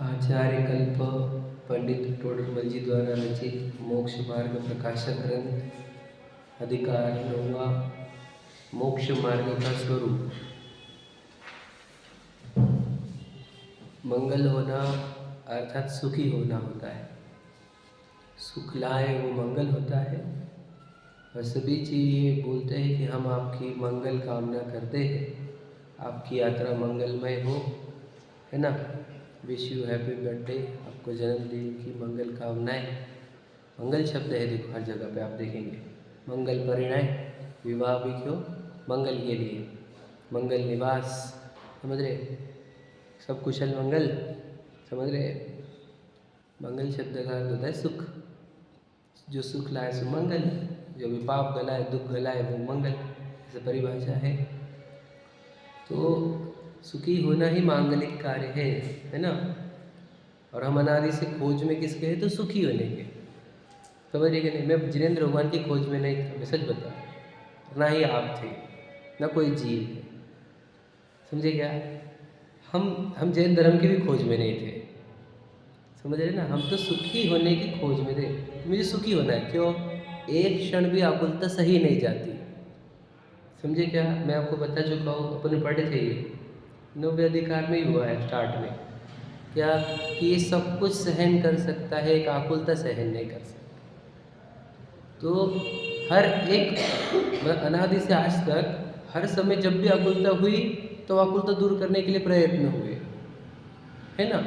आचार्य कल्प पंडित टोडरमल जी द्वारा रचित मोक्ष मार्ग प्रकाशक ग्रंथ अधिकार 9वां मोक्ष मार्ग का स्वरूप। मंगल होना अर्थात सुखी होना होता है। सुख लाए वो मंगल होता है। और सभी चीज़ ये बोलते हैं कि हम आपकी मंगल कामना करते हैं, आपकी यात्रा मंगलमय हो, है ना। विश यू हैप्पी बर्थडे, आपको जन्मदिन की मंगल कामनाएं। मंगल शब्द है, देखो हर जगह पे आप देखेंगे। मंगल परिणय, विवाह भी क्यों मंगल के लिए, मंगल निवास, समझ रहे, सब कुशल मंगल, समझ रहे। मंगल शब्द का अर्थ होता है सुख, जो सुख लाए सो मंगल, जो भी पाप गलाए दुख गलाए वो मंगल, ऐसे परिभाषा है। तो सुखी होना ही मांगलिक कार्य है ना। और हम अनादि से खोज में किसके हैं, तो सुखी होने के, समझिए कि नहीं। मैं जिनेंद्र भगवान की खोज में नहीं था, मैं सच बता, ना ही आप थे, ना कोई जीव, समझे क्या। हम जैन धर्म की भी खोज में नहीं थे, समझ रहे ना। हम तो सुखी होने की खोज में थे। मुझे सुखी होना है, क्यों, एक क्षण भी आकुलता सही नहीं जाती, समझे क्या। मैं आपको बता चुका हूँ, अपने पढ़े थे ये 9वें अधिकार में ही हुआ है स्टार्ट में, क्या कि ये सब कुछ सहन कर सकता है, एक आकुलता सहन नहीं कर सकता। तो हर एक अनादि से आज तक हर समय जब भी आकुलता हुई तो आकुलता दूर करने के लिए प्रयत्न हुए, है ना।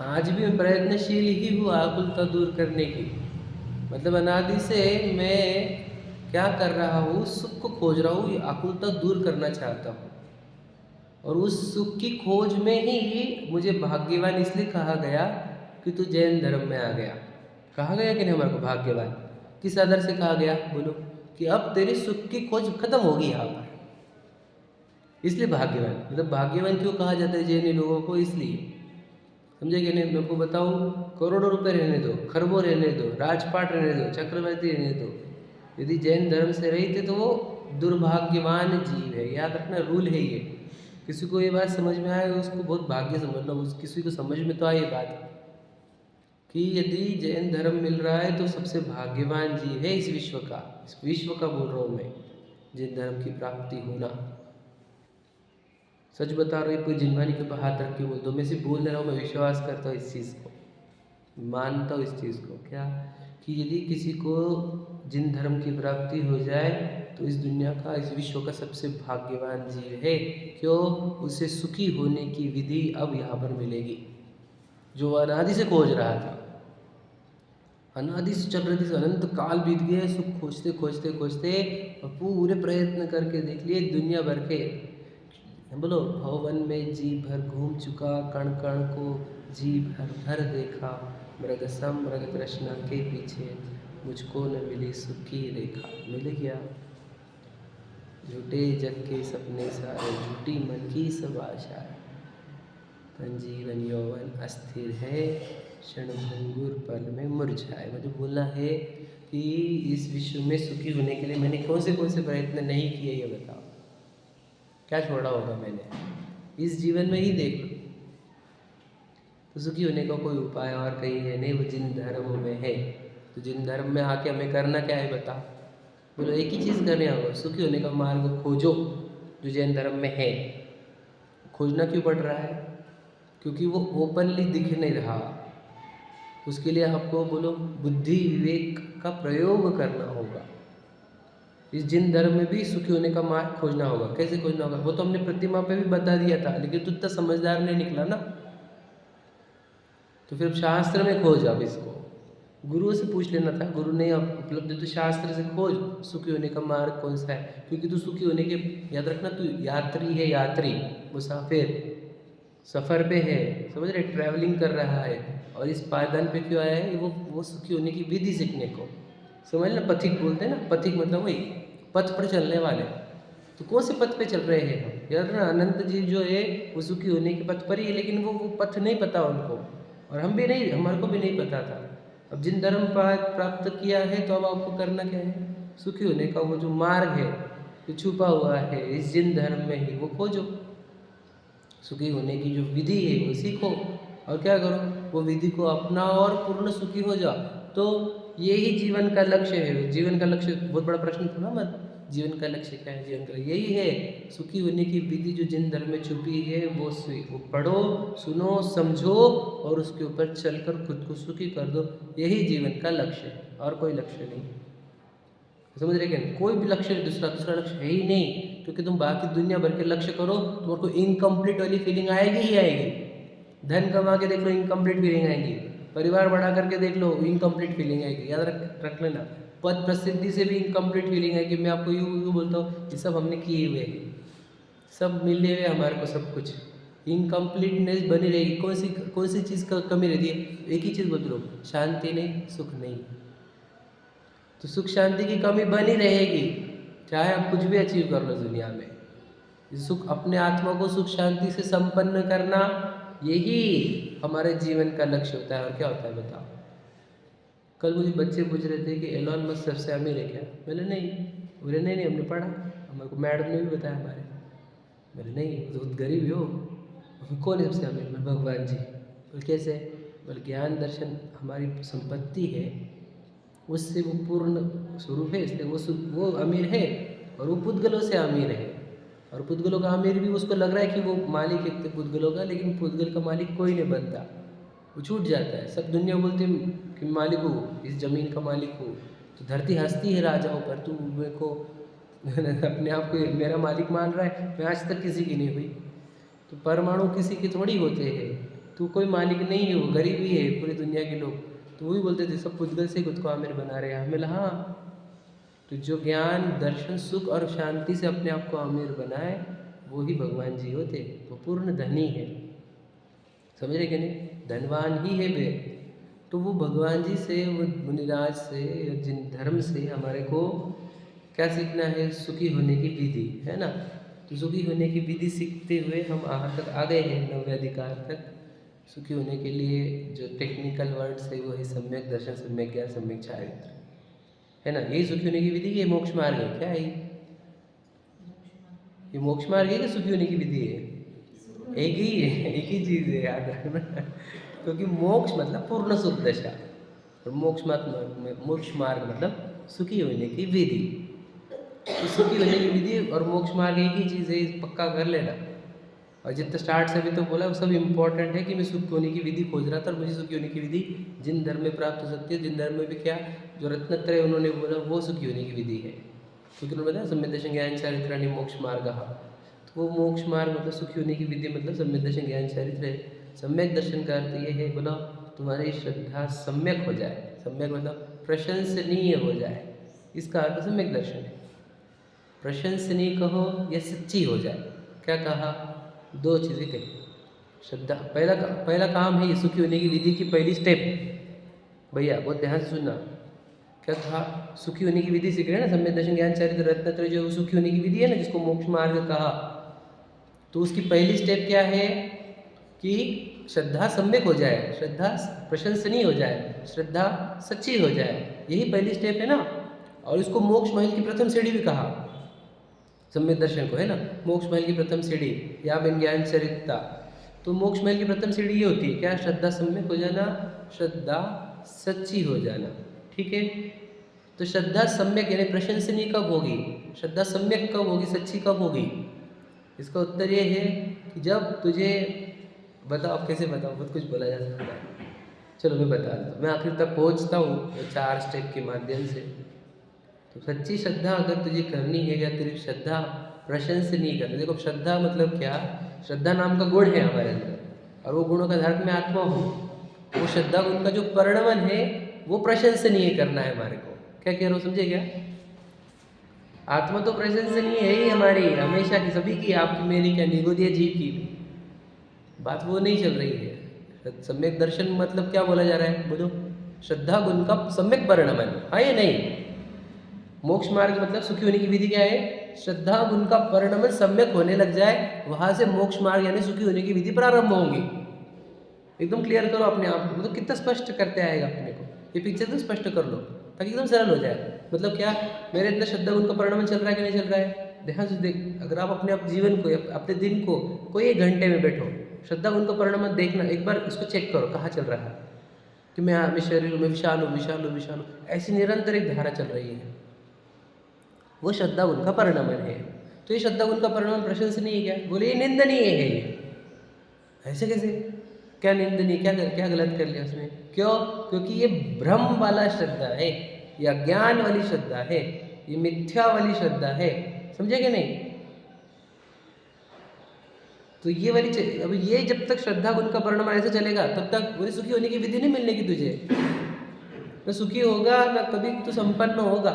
आज भी मैं प्रयत्नशील ही हूँ आकुलता दूर करने की। मतलब अनादि से मैं क्या कर रहा हूँ, सुख को खोज रहा हूँ, आकुलता दूर करना चाहता हूँ। और उस सुख की खोज में ही मुझे भाग्यवान इसलिए कहा गया कि तू जैन धर्म में आ गया। कहा गया कि नहीं हमारे को भाग्यवान, किस आधार से कहा गया बोलो, कि अब तेरी सुख की खोज खत्म होगी यहाँ पर, इसलिए भाग्यवान। मतलब भाग्यवान क्यों कहा जाता है जैनी लोगों को, इसलिए, समझे कि नहीं। मैं को बताऊँ, करोड़ों रुपए रहने दो, खरबों रहने दो, राजपाट रहने दो, चक्रवर्ती रहने दो, यदि जैन धर्म से रहते तो वो दुर्भाग्यवान जीव है। याद रखना, रूल है ये। किसी को ये बात समझ में आए उसको बहुत भाग्य समझ लो, किसी को समझ में तो आए ये बात कि यदि जैन धर्म मिल रहा है तो सबसे भाग्यवान जीव है इस विश्व का, इस विश्व का बोल रहा हूँ मैं, जैन धर्म की प्राप्ति होना। सच बता रहा हूँ, कोई जिनवानी के ऊपर हाथ रख के बोल दो, मैं सिर्फ बोल रहा हूँ, मैं विश्वास करता हूँ इस चीज़ को, मानता हूँ इस चीज़ को, क्या कि यदि किसी को जिन धर्म की प्राप्ति हो जाए तो इस दुनिया का, इस विश्व का सबसे भाग्यवान जीव है। क्यों, उसे सुखी होने की विधि अब यहाँ पर मिलेगी, जो अनादि से खोज रहा था। अनादि से चल रही थी, अनंत काल बीत गए सुख खोजते खोजते खोजते, और पूरे प्रयत्न करके देख लिए दुनिया भर के, बोलो, भवन में जी भर घूम चुका, कण कण को जी भर भर देखा, मृग सम मृग तृष्णा के पीछे मुझको न मिली सुखी रेखा। मिल गया झूठे जग के सपने सारे, झूठी मन की सब आशाएं, तन जीवन यौवन अस्थिर है, क्षण भंगुर पल में मुरझाए। मुझे बोलना है कि इस विश्व में सुखी होने के लिए मैंने कौन से प्रयत्न नहीं किए, ये बताओ, क्या छोड़ा होगा मैंने इस जीवन में ही, देख लो। तो सुखी होने का कोई उपाय और कहीं है नहीं, वो जिन धर्म में है। तो जिन धर्म में आके हमें करना क्या है बताओ, बोलो, एक ही चीज़ करने होगा, सुखी होने का मार्ग खोजो, जो जैन धर्म में है। खोजना क्यों पड़ रहा है, क्योंकि वो ओपनली दिख नहीं रहा। उसके लिए आपको बोलो बुद्धि विवेक का प्रयोग करना होगा। इस जिन धर्म में भी सुखी होने का मार्ग खोजना होगा। कैसे खोजना होगा, वो तो हमने प्रतिमा पे भी बता दिया था, लेकिन तू इतना समझदार नहीं निकला ना। तो फिर शास्त्र में खोज, अब इसको गुरु से पूछ लेना था, गुरु ने उपलब्ध है तो शास्त्र से खोज सुखी होने का मार्ग कौन सा है। क्योंकि तू सुखी होने के, याद रखना, तू यात्री है, यात्री, मुसाफिर, सफ़र पे है, समझ रहे, ट्रैवलिंग कर रहा है। और इस पायदान पे क्यों आया है, वो सुखी होने की विधि सीखने को, समझ ना। पथिक बोलते हैं ना, पथिक मतलब वही पथ पर चलने वाले। तो कौन से पथ पे चल रहे हैं हम, यार ना। अनंत जीव जो है वो सुखी होने के पथ पर ही है, लेकिन वो पथ नहीं पता उनको, और हम भी नहीं, हमारे को भी नहीं पता था। अब जिन धर्म प्राप्त किया है तो अब आपको करना क्या है, सुखी होने का वो जो मार्ग है, जो छुपा हुआ है इस जिन धर्म में ही, वो खोजो। सुखी होने की जो विधि है वो सीखो। और क्या करो, वो विधि को अपनाओ और पूर्ण सुखी हो जाओ। तो यही जीवन का लक्ष्य है। जीवन का लक्ष्य बहुत बड़ा प्रश्न था ना, मत जीवन का लक्ष्य क्या है? जीवन का यही है, सुखी होने की विधि जो जिन धर्म में छुपी है वो पढ़ो, सुनो, समझो और उसके ऊपर चलकर खुद को सुखी कर दो। यही जीवन का लक्ष्य है और कोई लक्ष्य नहीं। समझ रहे क्या? कोई भी लक्ष्य दूसरा लक्ष्य है ही नहीं, क्योंकि तुम बाकी दुनिया भर के लक्ष्य करो तुमको इनकम्प्लीट वाली फीलिंग आएगी ही आएगी। धन कमा के देख लो, इनकम्प्लीट फीलिंग आएगी। परिवार बढ़ा करके देख लो, इनकम्प्लीट फीलिंग आएगी। याद रख लेना, पद प्रसिद्धि से भी इनकम्प्लीट फीलिंग आएगी। मैं आपको यूँ बोलता हूँ, ये सब हमने किए हुए, सब मिले हुए हमारे को, सब कुछ इनकम्प्लीटनेस बनी रहेगी। कौन सी चीज़ का कमी रहती है? एक ही चीज़ बोल लो, शांति नहीं, सुख नहीं। तो सुख शांति की कमी बनी रहेगी, चाहे आप कुछ भी अचीव कर लो दुनिया में। सुख, अपने आत्मा को सुख शांति से संपन्न करना, यही हमारे जीवन का लक्ष्य होता है। और क्या होता है बताओ? कल मुझे बच्चे पूछ रहे थे कि एलोन मस्क सबसे अमीर है क्या? मैंने नहीं। बोले नहीं हमने पढ़ा, हमारे को मैडम ने भी बताया हमारे। मैंने नहीं, तो गरीब हो। कौन है सबसे अमीर? मैं, भगवान जी। बोले कैसे? बोले ज्ञान दर्शन हमारी संपत्ति है, उससे वो पूर्ण स्वरूप है, इसलिए वो अमीर है। और वो पुद्गलों से अमीर है, और पुद्गलों का अमीर भी उसको लग रहा है कि वो मालिक है पुद्गलों का, लेकिन पुद्गल का मालिक कोई नहीं बनता, वो छूट जाता है। सब दुनिया बोलते हैं कि मालिक हो, इस ज़मीन का मालिक हो। तो धरती हंसती है राजाओं पर, तू मेरे को अपने आप को मेरा मालिक मान रहा है। मैं आज तक किसी की नहीं हुई। तो परमाणु किसी के थोड़ी होते हैं, तू कोई मालिक नहीं है, वो गरीब ही है पूरी दुनिया के लोग। तो वही बोलते थे सब पुद्गल से खुद को आमिर बना रहे हैं। हमें हाँ, तो जो ज्ञान दर्शन सुख और शांति से अपने आप को आमिर बनाए, वो ही भगवान जी होते, वो पूर्ण धनी है। समझ रहे कि नहीं? धनवान ही है वे। तो वो भगवान जी से, वो मुनिराज से, जिन धर्म से हमारे को क्या सीखना है? सुखी होने की विधि, है ना। तो सुखी होने की विधि सीखते हुए हम यहाँ तक आ गए हैं, नव्य अधिकार तक। सुखी होने के लिए जो टेक्निकल वर्ड्स है वो है सम्यक दर्शन, सम्यक ज्ञान, सम्यक चारित्र, है ना। यही सुखी होने की विधि, ये मोक्ष मार्ग है। क्या है ये मोक्ष मार्ग है कि सुखी होने की विधि है? एक ही है, एक ही चीज़ है, याद रखना। क्योंकि मोक्ष मतलब पूर्ण सुख दशा, और मोक्ष मार्ग मतलब सुखी होने की विधि। तो सुखी होने की विधि और मोक्ष मार्ग एक ही चीज़ है, पक्का कर लेना। और जितना स्टार्ट से अभी तो बोला वो सब इम्पोर्टेंट है कि मैं सुखी होने की विधि खोज रहा था, और मुझे सुखी होने की विधि जिन धर्म में प्राप्त हो सकती है, जिन धर्म में भी क्या जो रत्नत्रय उन्होंने बोला वो सुखी होने की विधि है। क्योंकि उन्होंने बताया सम्यक दर्शन ज्ञान चारित्राणि मोक्ष मार्ग। तो वो मोक्ष मार्ग मतलब सुखी होने की विधि, मतलब सम्यक दर्शन ज्ञान चारित्र है। सम्यक दर्शन का अर्थ ये है, बोला तुम्हारी श्रद्धा सम्यक हो जाए। सम्यक मतलब प्रशंसनीय हो जाए, इसका अर्थ सम्यक दर्शन है। प्रशंसनीय कहो या सच्ची हो जाए। क्या कहा? दो चीज़ें कही। श्रद्धा पहला काम है ये सुखी होने की विधि की पहली स्टेप। भैया बहुत ध्यान से सुनना। क्या कहा? सुखी होने की विधि सीख रहे हैं ना, सम्यक दर्शन ज्ञान चारित्र रत्नत्रय, जो सुखी होने की विधि है ना, जिसको मोक्ष मार्ग कहा। तो उसकी पहली स्टेप क्या है कि श्रद्धा सम्यक हो जाए, श्रद्धा प्रशंसनीय हो जाए, श्रद्धा सच्ची हो जाए। यही पहली स्टेप है ना। और इसको मोक्ष महल की प्रथम सीढ़ी भी कहा, सम्यक दर्शन को, है ना। मोक्ष महल की प्रथम सीढ़ी या बिन ज्ञान चरित्रा। तो मोक्ष महल की प्रथम सीढ़ी ये होती है क्या? श्रद्धा सम्यक हो जाना, श्रद्धा सच्ची हो जाना। ठीक है। तो श्रद्धा सम्यक यानी प्रशंसनीय कब होगी? श्रद्धा सम्यक कब होगी? सच्ची कब होगी? इसका उत्तर ये है कि जब तुझे, बताओ आप कैसे बताओ, बहुत कुछ बोला जा सकता है। चलो मैं बता दूँ, मैं आखिर तक पहुँचता हूँ 4 स्टेप के माध्यम से। तो सच्ची श्रद्धा अगर तुझे करनी है, या तेरी श्रद्धा प्रशंसनीय करनी। देखो श्रद्धा मतलब क्या? श्रद्धा नाम का गुण है हमारे अंदर, और वो गुणों का धारक मैं आत्मा हूँ। वो श्रद्धा गुण का जो परिणमन है वो प्रशंसनीय करना है हमारे को। क्या कह रहा हूँ, समझे क्या? आत्मा तो प्रशंसनीय है ही हमारी, हमेशा की, सभी की, आपकी मेरी क्या, निगोदिया जी की बात वो नहीं चल रही है। सम्यक दर्शन मतलब क्या बोला जा रहा है? बोलो, श्रद्धा गुण का सम्यक परिणमन, हाँ या नहीं? मोक्ष मार्ग मतलब सुखी होने की विधि क्या है? श्रद्धा गुण का परिणमन सम्यक होने लग जाए, वहां से मोक्ष मार्ग यानी सुखी होने की विधि प्रारंभ होगी। एकदम क्लियर करो अपने आप को, मतलब कितना स्पष्ट करते आएगा अपने को। ये पिक्चर तो स्पष्ट कर लो ताकि एकदम सरल हो जाए। मतलब क्या, मेरे अंदर श्रद्धा गुण का परिणमन चल रहा है कि नहीं चल रहा है? ध्यान से देख, अगर आप अपने आप जीवन को, अपने दिन को कोई 1 घंटे में बैठो, श्रद्धा गुण का परिणाम देखना, एक बार इसको चेक करो कहाँ चल रहा है कि मैं शरीर में विशाल हूँ, विशाल हूँ, विशाल हूँ, ऐसी निरंतर एक धारा चल रही है, वो श्रद्धा गुण का परिणाम है। तो ये श्रद्धा गुण का परिणाम प्रशंसनीय है क्या? बोले ये निंदनीय है। ये ऐसे कैसे? क्या निंदनीय, क्या गलत कर लिया उसने? क्यों? क्योंकि ये भ्रम वाला श्रद्धा है, या ज्ञान वाली श्रद्धा है, ये मिथ्या वाली श्रद्धा है, समझे कि नहीं? तो ये वाली अब ये जब तक श्रद्धा गुण का परिणाम ऐसे चलेगा तब तक बोले सुखी होने की विधि नहीं मिलने की तुझे। न सुखी होगा, न कभी तो संपन्न होगा,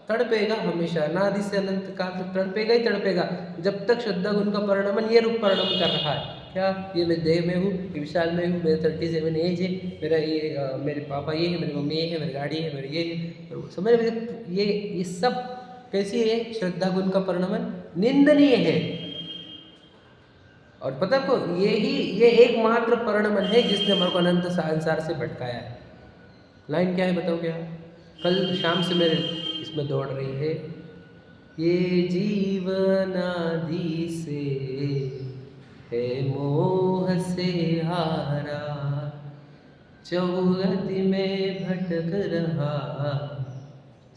तड़पेगा हमेशा, अनादि से अनंत काल तक तड़पेगा ही तड़पेगा, जब तक श्रद्धा गुण का परिणाम ये रूप परिणाम कर रहा है। क्या? ये मैं देह में हूँ, ये विशाल में हूँ, मेरा 37 एज है, मेरा ये मेरे पापा ये है, मेरी मम्मी ये है, मेरी गाड़ी है, मेरी ये है, समझ रहे? ये सब कैसी है? श्रद्धा गुण का परिणाम निंदनीय है। और पता को ये एकमात्र परिणाम है जिसने हमारे को अनंत संसार से भटकाया है। लाइन क्या है बताओ? क्या कल शाम से मेरे इसमें दौड़ रही है, ये जीवन आदि से है मोह से हारा, चौगति में भटक रहा,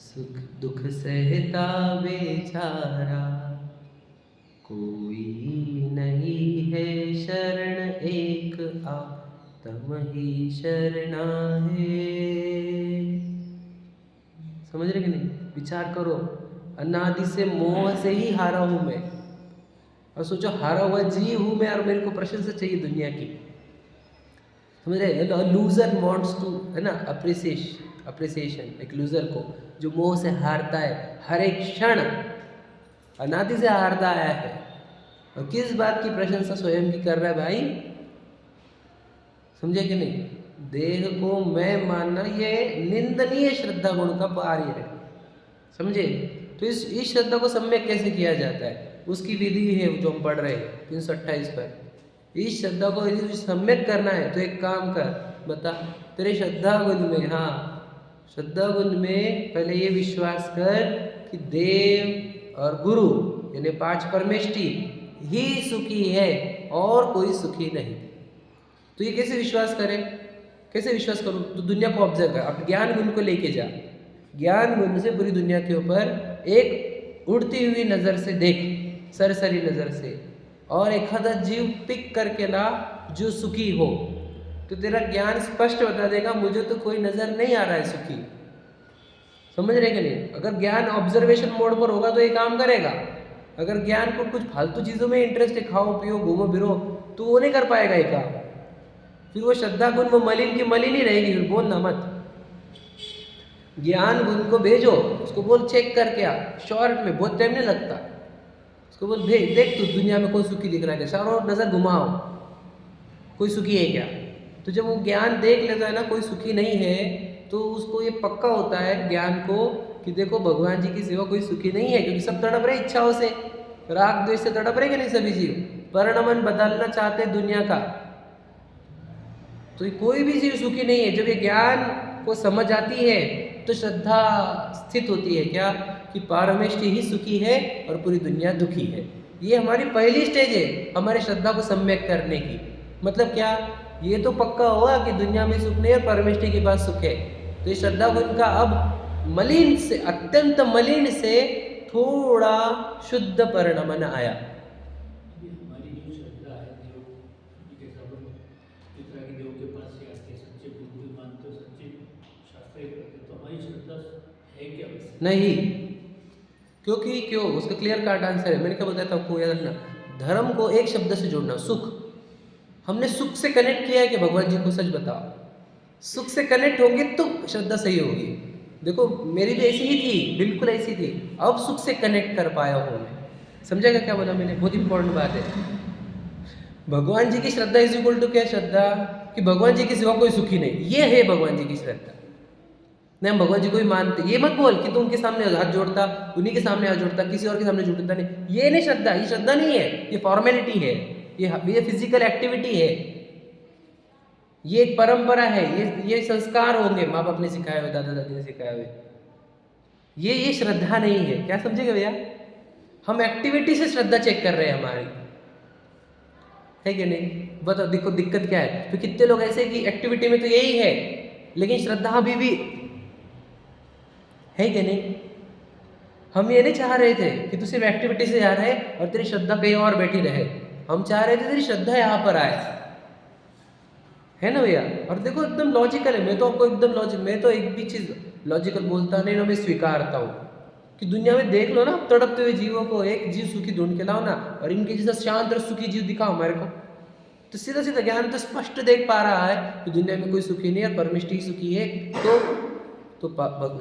सुख दुख सहता बेचारा, कोई नहीं है शरण एक आत्म ही शरणा है। समझ रहे कि नहीं? विचार करो, अनादि से मोह से ही हारा हूं मैं, और सोचो हारा हुआ जीव हूं मैं, और मेरे को प्रशंसा चाहिए दुनिया की। समझ रहे? लूजर वांट्स टू, है ना, अप्रिसिएशन। एक लूजर को जो मोह से हारता है, हर एक क्षण अनादि से हारता आया है, और किस बात की प्रशंसा स्वयं की कर रहा है भाई? समझे कि नहीं? देह को मैं मानना ये निंदनीय श्रद्धा गुण का कार्य है, समझे? तो इस श्रद्धा को सम्यक कैसे किया जाता है, उसकी विधि है जो हम पढ़ रहे हैं 328 पर। इस श्रद्धा को यदि सम्यक करना है तो एक काम कर, बता तेरे श्रद्धा गुण में, हाँ श्रद्धा गुण में पहले ये विश्वास कर कि देव और गुरु यानी 5 परमेष्टि ही सुखी है और कोई सुखी नहीं। तो ये कैसे विश्वास करें? कैसे विश्वास करूं? तो दुनिया को ऑब्जर्व कर, अब ज्ञान गुण को लेके जा, ज्ञान गुण से पूरी दुनिया के ऊपर एक उड़ती हुई नज़र से देख, सरसरी नज़र से, और एक आधा जीव पिक करके ला जो सुखी हो, तो तेरा ज्ञान स्पष्ट बता देगा मुझे तो कोई नज़र नहीं आ रहा है सुखी। समझ रहे कि नहीं? अगर ज्ञान ऑब्जर्वेशन मोड पर होगा तो ये काम करेगा। अगर ज्ञान को कुछ फालतू चीज़ों में इंटरेस्ट है, खाओ पियो घूमो फिरो, तो वो नहीं कर पाएगा ये काम। फिर वो श्रद्धा गुण वो मलिन की मलिन ही रहेगी, फिर बोलना मत। ज्ञान गुण को भेजो, उसको बोल चेक करके आ, शॉर्ट में, बहुत टाइम नहीं लगता। उसको बोल भेज, देख तू दुनिया में कोई सुखी दिख रहा है क्या, चारों नज़र घुमाओ, कोई सुखी है क्या? तो जब वो ज्ञान देख लेता है ना कोई सुखी नहीं है, तो उसको ये पक्का होता है ज्ञान को कि देखो भगवान जी की सिवा कोई सुखी नहीं है, क्योंकि सब तड़प रहे इच्छाओं से, राग द्वेष से तड़प रहे कि नहीं सभी जीव, परिणमन बदलना चाहते दुनिया का, तो कोई भी जीव सुखी नहीं है। जब ये ज्ञान को समझ आती है तो श्रद्धा स्थित होती है क्या कि पारमेष्टि ही सुखी है और पूरी दुनिया दुखी है। ये हमारी पहली स्टेज है हमारी श्रद्धा को सम्यक करने की। मतलब क्या? ये तो पक्का हुआ कि दुनिया में सुख नहीं है और परमेष्टि के पास सुख है, तो ये श्रद्धा गुण का अब मलिन से, अत्यंत मलिन से थोड़ा शुद्ध परिणमन आया। नहीं, क्योंकि क्यों? उसका क्लियर कट आंसर है, मैंने क्या बताया था आपको, याद रखना। धर्म को एक शब्द से जोड़ना, सुख। हमने सुख से कनेक्ट किया है कि भगवान जी को सच बताओ, सुख से कनेक्ट होंगे तो श्रद्धा सही होगी। देखो मेरी भी ऐसी ही थी, बिल्कुल ऐसी थी, अब सुख से कनेक्ट कर पाया हूँ मैं। समझेगा क्या बोला मैंने? बहुत इंपॉर्टेंट बात है। भगवान जी की श्रद्धा इज इक्वल टू क्या? श्रद्धा कि भगवान जी के सिवा कोई सुखी नहीं, ये है भगवान जी की श्रद्धा। नहीं हम भगवान जी को ही मानते, ये मत बोल कि तुम उनके सामने हाथ जोड़ता, उन्हीं के सामने हाथ जोड़ता, किसी और के सामने जोड़ता नहीं, ये नहीं श्रद्धा। ये श्रद्धा नहीं है, ये फॉर्मेलिटी है, ये फिजिकल एक्टिविटी है, ये एक परंपरा है, ये संस्कार होंगे माँ बाप ने सिखाए हुए, दादा दादी ने सिखाए हुए। ये श्रद्धा नहीं है। क्या समझेगा भैया? हम एक्टिविटी से श्रद्धा चेक कर रहे हैं हमारी, है कि नहीं? बताओ देखो दिक्कत क्या है। तो कितने लोग ऐसे कि एक्टिविटी में तो यही है, लेकिन श्रद्धा अभी भी है कि नहीं। हम ये नहीं चाह रहे थे कि तू सिर्फ एक्टिविटी से जा रहे और तेरी श्रद्धा कहीं और बैठी रहे। हम चाह रहे थे तेरी श्रद्धा यहाँ पर आए, है ना भैया। और देखो एकदम लॉजिकल है, मैं तो आपको एकदम मैं तो एक भी चीज़ लॉजिकल बोलता नहीं ना, मैं स्वीकारता हूँ कि दुनिया में देख लो ना तड़पते हुए जीवों को, एक जीव सुखी ढूंढ के लाओ ना, और इनके जैसा शांत और सुखी जीव दिखाओ हमारे को, तो सीधा सीधा ज्ञान तो स्पष्ट देख पा रहा है कि दुनिया में कोई सुखी नहीं है और परमेष्टि ही सुखी है। तो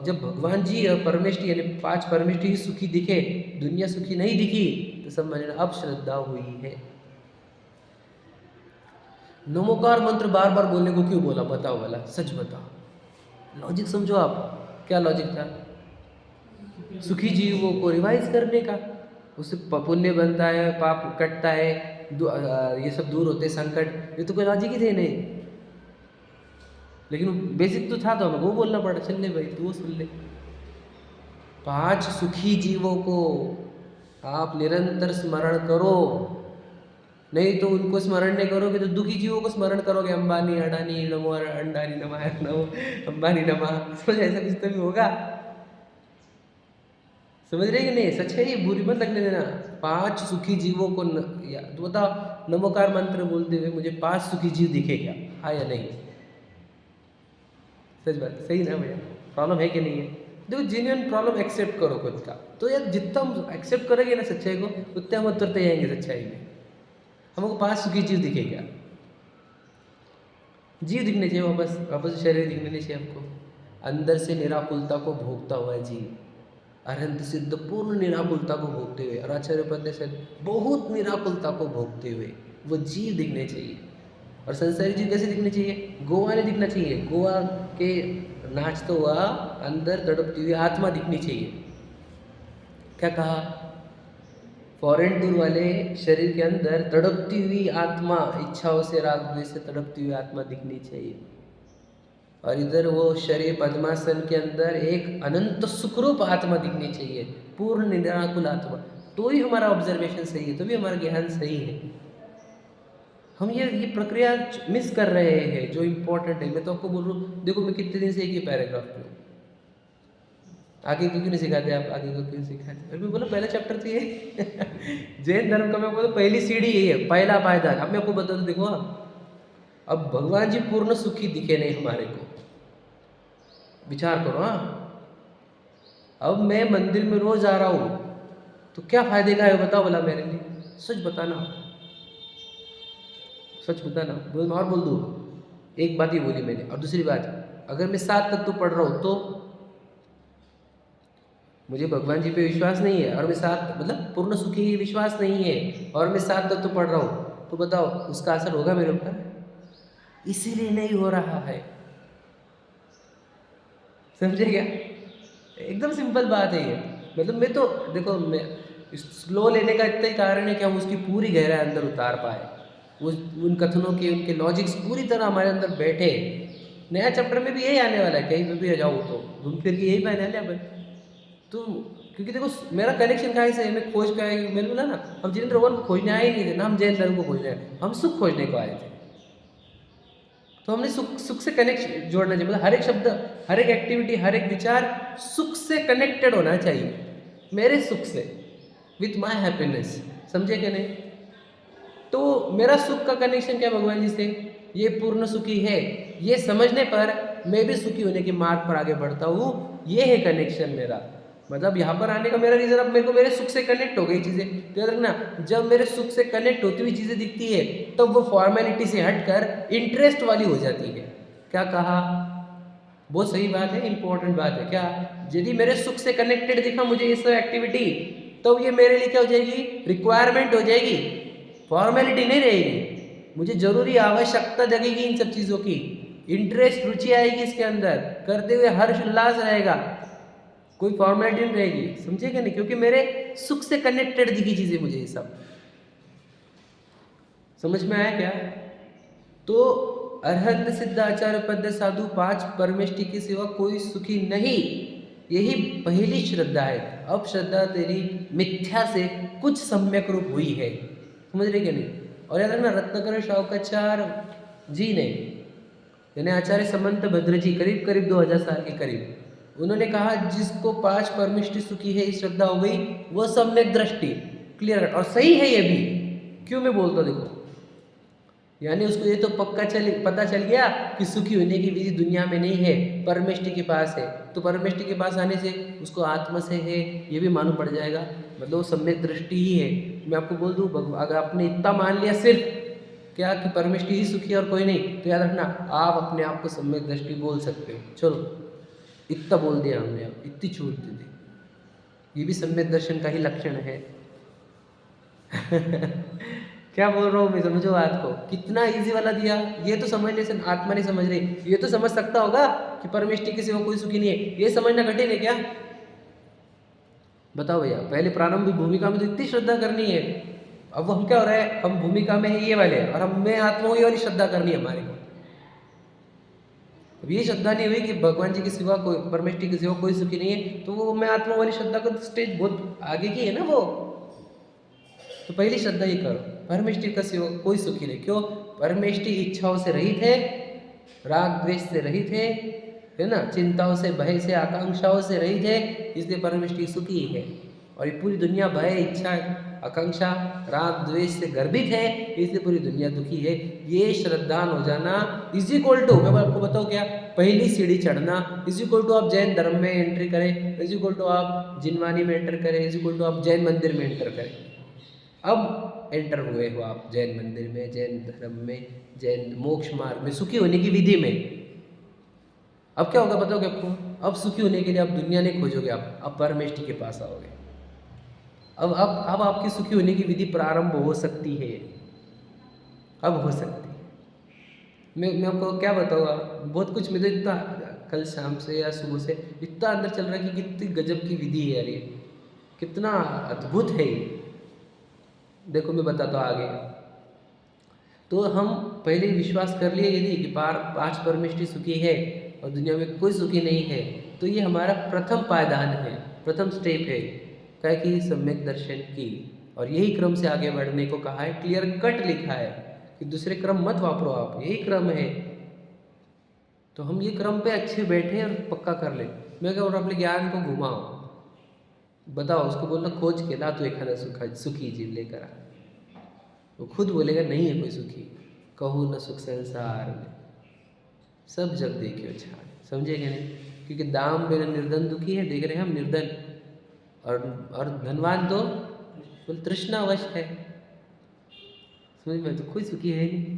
जब भगवान जी और परमेष्टि यानी 5 परमेष्टि ही सुखी दिखे, दुनिया सुखी नहीं दिखी, तो सब समझना अब श्रद्धा हुई है। नमोकार मंत्र बार बार बोलने को क्यों बोला, बताओ वाला, सच बताओ, लॉजिक समझो आप, क्या लॉजिक था। सुखी जीवों को रिवाइज करने का, उससे पुण्य बनता है, पाप कटता है, ये सब दूर होते संकट, ये तो कोई लॉजिक ही थे नहीं। लेकिन बेसिक तो था, तो हमें वो बोलना पड़ा, चल ले भाई तू वो सुन ले। 5 सुखी जीवों को आप निरंतर स्मरण करो, नहीं तो उनको स्मरण नहीं करोगे तो दुखी जीवों को स्मरण करोगे, अंबानी अडानी नमो अंडानी नमः नमो अंबानी नमः, समझ ऐसा कुछ तो भी होगा। समझ रहे कि नहीं, सच है ये, बुरी मत लगने देना। 5 सुखी जीवों को तो बताओ नमोकार मंत्र बोलते हुए मुझे 5 सुखी जीव दिखे क्या, हाँ या नहीं। सच बात, सही ना भैया, प्रॉब्लम है कि नहीं है। देखो जेन्युइन प्रॉब्लम एक्सेप्ट करो खुद का, तो यार जितना हम एक्सेप्ट करेंगे ना सच्चाई को, उतने हम उतरते जाएंगे सच्चाई में। हमको 5 सुखी जीव दिखे क्या, जीव दिखने चाहिए, वापस शरीर दिखने नहीं चाहिए हमको। अंदर से निराकुलता को भोगता हुआ जीव, अरहंत सिद्ध पूर्ण निराकुलता को भोगते हुए, और आचार्य से बहुत निराकुलता को भोगते हुए वो जीव दिखने चाहिए। और संसारी जीव कैसे दिखने चाहिए, गोवा नहीं दिखना चाहिए, गोवा के नाचता हुआ अंदर तड़पती हुई आत्मा दिखनी चाहिए। क्या कहा, फॉरेन टूर वाले शरीर के अंदर तड़पती हुई आत्मा, इच्छाओं से राग द्वेष से तड़पती हुई आत्मा दिखनी चाहिए, और इधर वो शरीर पद्मासन के अंदर एक अनंत सुखरूप आत्मा दिखनी चाहिए, पूर्ण निराकुल आत्मा। तो ही हमारा ऑब्जर्वेशन सही है, तो भी हमारा ज्ञान सही है। हम ये प्रक्रिया मिस कर रहे हैं जो इम्पोर्टेंट है। मैं तो आपको बोल रहा हूँ, देखो मैं कितने दिन से एक ही पैराग्राफ पे हूँ, आगे क्यों नहीं सिखाते आप, आगे को क्यों सिखाते। और मैं बोला पहला चैप्टर तो ये जैन धर्म का, मैं बोला पहली सीढ़ी यही है, पहला पायदान। अब मैं आपको बता दूँ, देखो अब भगवान जी पूर्ण सुखी दिखे नहीं हमारे को, विचार करो। हाँ, अब मैं मंदिर में रोज आ रहा हूँ तो क्या फायदे का है बताओ भला मेरे लिए, सच बताना, सच बताना। और बोल दूँ, एक बात ही बोली मैंने, और दूसरी बात, अगर मैं 7 तत्व पढ़ रहा हूँ तो मुझे भगवान जी पे विश्वास नहीं है, और मैं 7 मतलब पूर्ण सुखी विश्वास नहीं है, और मैं 7 तत्व पढ़ रहा हूँ, तो बताओ उसका असर होगा मेरे ऊपर, इसीलिए नहीं हो रहा है। समझे क्या, एकदम सिंपल बात है ये। मतलब मैं तो देखो, मैं स्लो लेने का इतना ही कारण है कि हम उसकी पूरी गहराई अंदर उतार पाए, उन कथनों के, उनके लॉजिक्स पूरी तरह हमारे अंदर बैठे। नया चैप्टर में भी यही आने वाला है, कहीं पे भी जाओ तो घूम फिर के यही पहने अपन तो। क्योंकि देखो मेरा कनेक्शन कहाँ से है, मैं खोज का, मैंने बोला ना, हम जिनेंद्र भगवान को खोजने आए नहीं थे ना, हम जैन धर्म को खोजने आए, हम सुख खोजने को आए थे। तो हमने सुख से कनेक्ट जोड़ना चाहिए, मतलब हर एक शब्द, हर एक एक्टिविटी, हर एक विचार सुख से कनेक्टेड होना चाहिए, मेरे सुख से, विथ माय हैप्पीनेस। समझे क्या नहीं। तो मेरा सुख का कनेक्शन क्या भगवान जी से, ये पूर्ण सुखी है, ये समझने पर मैं भी सुखी होने के मार्ग पर आगे बढ़ता हूँ, ये है कनेक्शन मेरा। मतलब यहाँ पर आने का मेरा रीज़न, अब मेरे को मेरे सुख से कनेक्ट हो गई चीज़ें। याद रखना, जब मेरे सुख से कनेक्ट होती हुई चीज़ें दिखती है तब वो फॉर्मेलिटी से हटकर इंटरेस्ट वाली हो जाती है। क्या कहा, बहुत सही बात है, इंपॉर्टेंट बात है। क्या, यदि मेरे सुख से कनेक्टेड दिखा मुझे ये सब एक्टिविटी, तो ये मेरे लिए क्या हो जाएगी, रिक्वायरमेंट हो जाएगी, फॉर्मेलिटी नहीं रहेगी। मुझे जरूरी आवश्यकता जगेगी इन सब चीज़ों की, इंटरेस्ट, रुचि आएगी इसके अंदर, करते हुए हर्ष उल्लास रहेगा, कोई फॉर्मेलिटी नहीं रहेगी। समझेगा नहीं, क्योंकि मेरे सुख से कनेक्टेड दिखी चीजें मुझे, ये सब समझ में आया क्या। तो अरहंत सिद्ध आचार्य पद साधु 5 परमेष्टि की सिवा कोई सुखी नहीं, यही पहली श्रद्धा है। अब श्रद्धा तेरी मिथ्या से कुछ सम्यक रूप हुई है, समझ रहे क्या नहीं। और याद रखना रत्नाकर शावकाचार्य जी ने, यानी आचार्य समंत भद्र जी, करीब करीब 2000 साल के करीब, उन्होंने कहा जिसको 5 परमिष्टि सुखी है श्रद्धा हो गई वो सम्यक दृष्टि, क्लियर। और सही है ये भी, क्यों मैं बोलता हूँ देखो, यानी उसको ये तो पता चल गया कि सुखी होने की विधि दुनिया में नहीं है, परमेष्टि के पास है। तो परमेष्टि के पास आने से उसको आत्मा से है ये भी मालूम पड़ जाएगा, मतलब वो सम्यक दृष्टि ही है। मैं आपको बोल दूँ, अगर आपने इतना मान लिया सिर्फ क्या कि परमेष्टि ही सुखी है और कोई नहीं, तो याद रखना आप अपने आप को सम्यक दृष्टि बोल सकते हो। चलो इतना बोल दिया हमने, अब इतनी छूट दे दी, ये भी सम्यक दर्शन का ही लक्षण है। क्या बोल रहा हूँ मैं, समझो बात को, कितना इजी वाला दिया। ये तो समझने से आत्मा नहीं समझ रही, ये तो समझ सकता होगा कि परमेष्टि किसी को कोई सुखी नहीं है, ये समझना कठिन है क्या? बताओ भैया, पहले प्रारंभिक भूमिका में तो इतनी श्रद्धा करनी है, अब वो हम क्या हो रहा है, हम भूमिका में है ये वाले, और हमें आत्मा ये वाली श्रद्धा करनी है हमारे को। अब ये श्रद्धा नहीं हुई कि भगवान जी के सिवा कोई, परमेष्टि के सिवा कोई सुखी नहीं है, तो वो मैं आत्मा वाली श्रद्धा का स्टेज बहुत आगे की है ना वो। तो पहली श्रद्धा ही करो, परमेष्टि का सिवा कोई सुखी नहीं। क्यों? परमेष्टि इच्छाओं से रहित है, राग द्वेष से रहित है ना, चिंताओं से, भय से, आकांक्षाओं से रहित है, इसलिए परमेष्टि सुखी है। और ये पूरी दुनिया भय, इच्छा, आकांक्षा, राग द्वेष से गर्भित है, इसलिए पूरी दुनिया दुखी है। ये श्रद्धान हो जाना इज इक्वल टू, मैं आपको बताऊँ क्या, पहली सीढ़ी चढ़ना इज इक्वल टू आप जैन धर्म में एंट्री करें, इज इक्वल टू आप जिनवानी में एंटर करें, इज इक्वल टू आप जैन मंदिर में एंटर करें। अब एंटर हुए हो आप जैन मंदिर में, जैन धर्म में, जैन मोक्ष मार्ग में, सुखी होने की विधि में। अब क्या होगा बताओगे आपको, अब सुखी होने के लिए आप दुनिया नहीं खोजोगे, आप परमेष्टि के पास आओगे। अब आपकी सुखी होने की विधि प्रारंभ हो सकती है, अब हो सकती है। मैं आपको क्या बताऊँगा, बहुत कुछ मुझे इतना कल शाम से या सुबह से इतना अंदर चल रहा है कि कितनी गजब की विधि है यार, ये कितना अद्भुत है ये। देखो मैं बताता हूँ आगे। तो हम पहले विश्वास कर लिए यदि कि 5 परमेष्टि सुखी है और दुनिया में कोई सुखी नहीं है, तो ये हमारा प्रथम पायदान है, प्रथम स्टेप है क्या कि सम्यक दर्शन की। और यही क्रम से आगे बढ़ने को कहा है, क्लियर कट लिखा है कि दूसरे क्रम मत वापरो, आप यही क्रम है। तो हम ये क्रम पे अच्छे बैठे और पक्का कर ले। मैं क्या बोल रहा हूँ, अपने ज्ञान को घुमाओ, बताओ उसको, बोलना खोज के ला तू एखादा सुखी जीव लेकर आ। वो खुद बोलेगा नहीं है कोई सुखी, कहूँ न सुख संसार में, सब जग देखियो छाड़। समझेंगे नहीं, क्योंकि दाम बिना निर्धन दुखी है, देख रहे हैं हम निर्धन, और धनवान तो तृष्णावश है, समझ में, तो कोई सुखी है नहीं।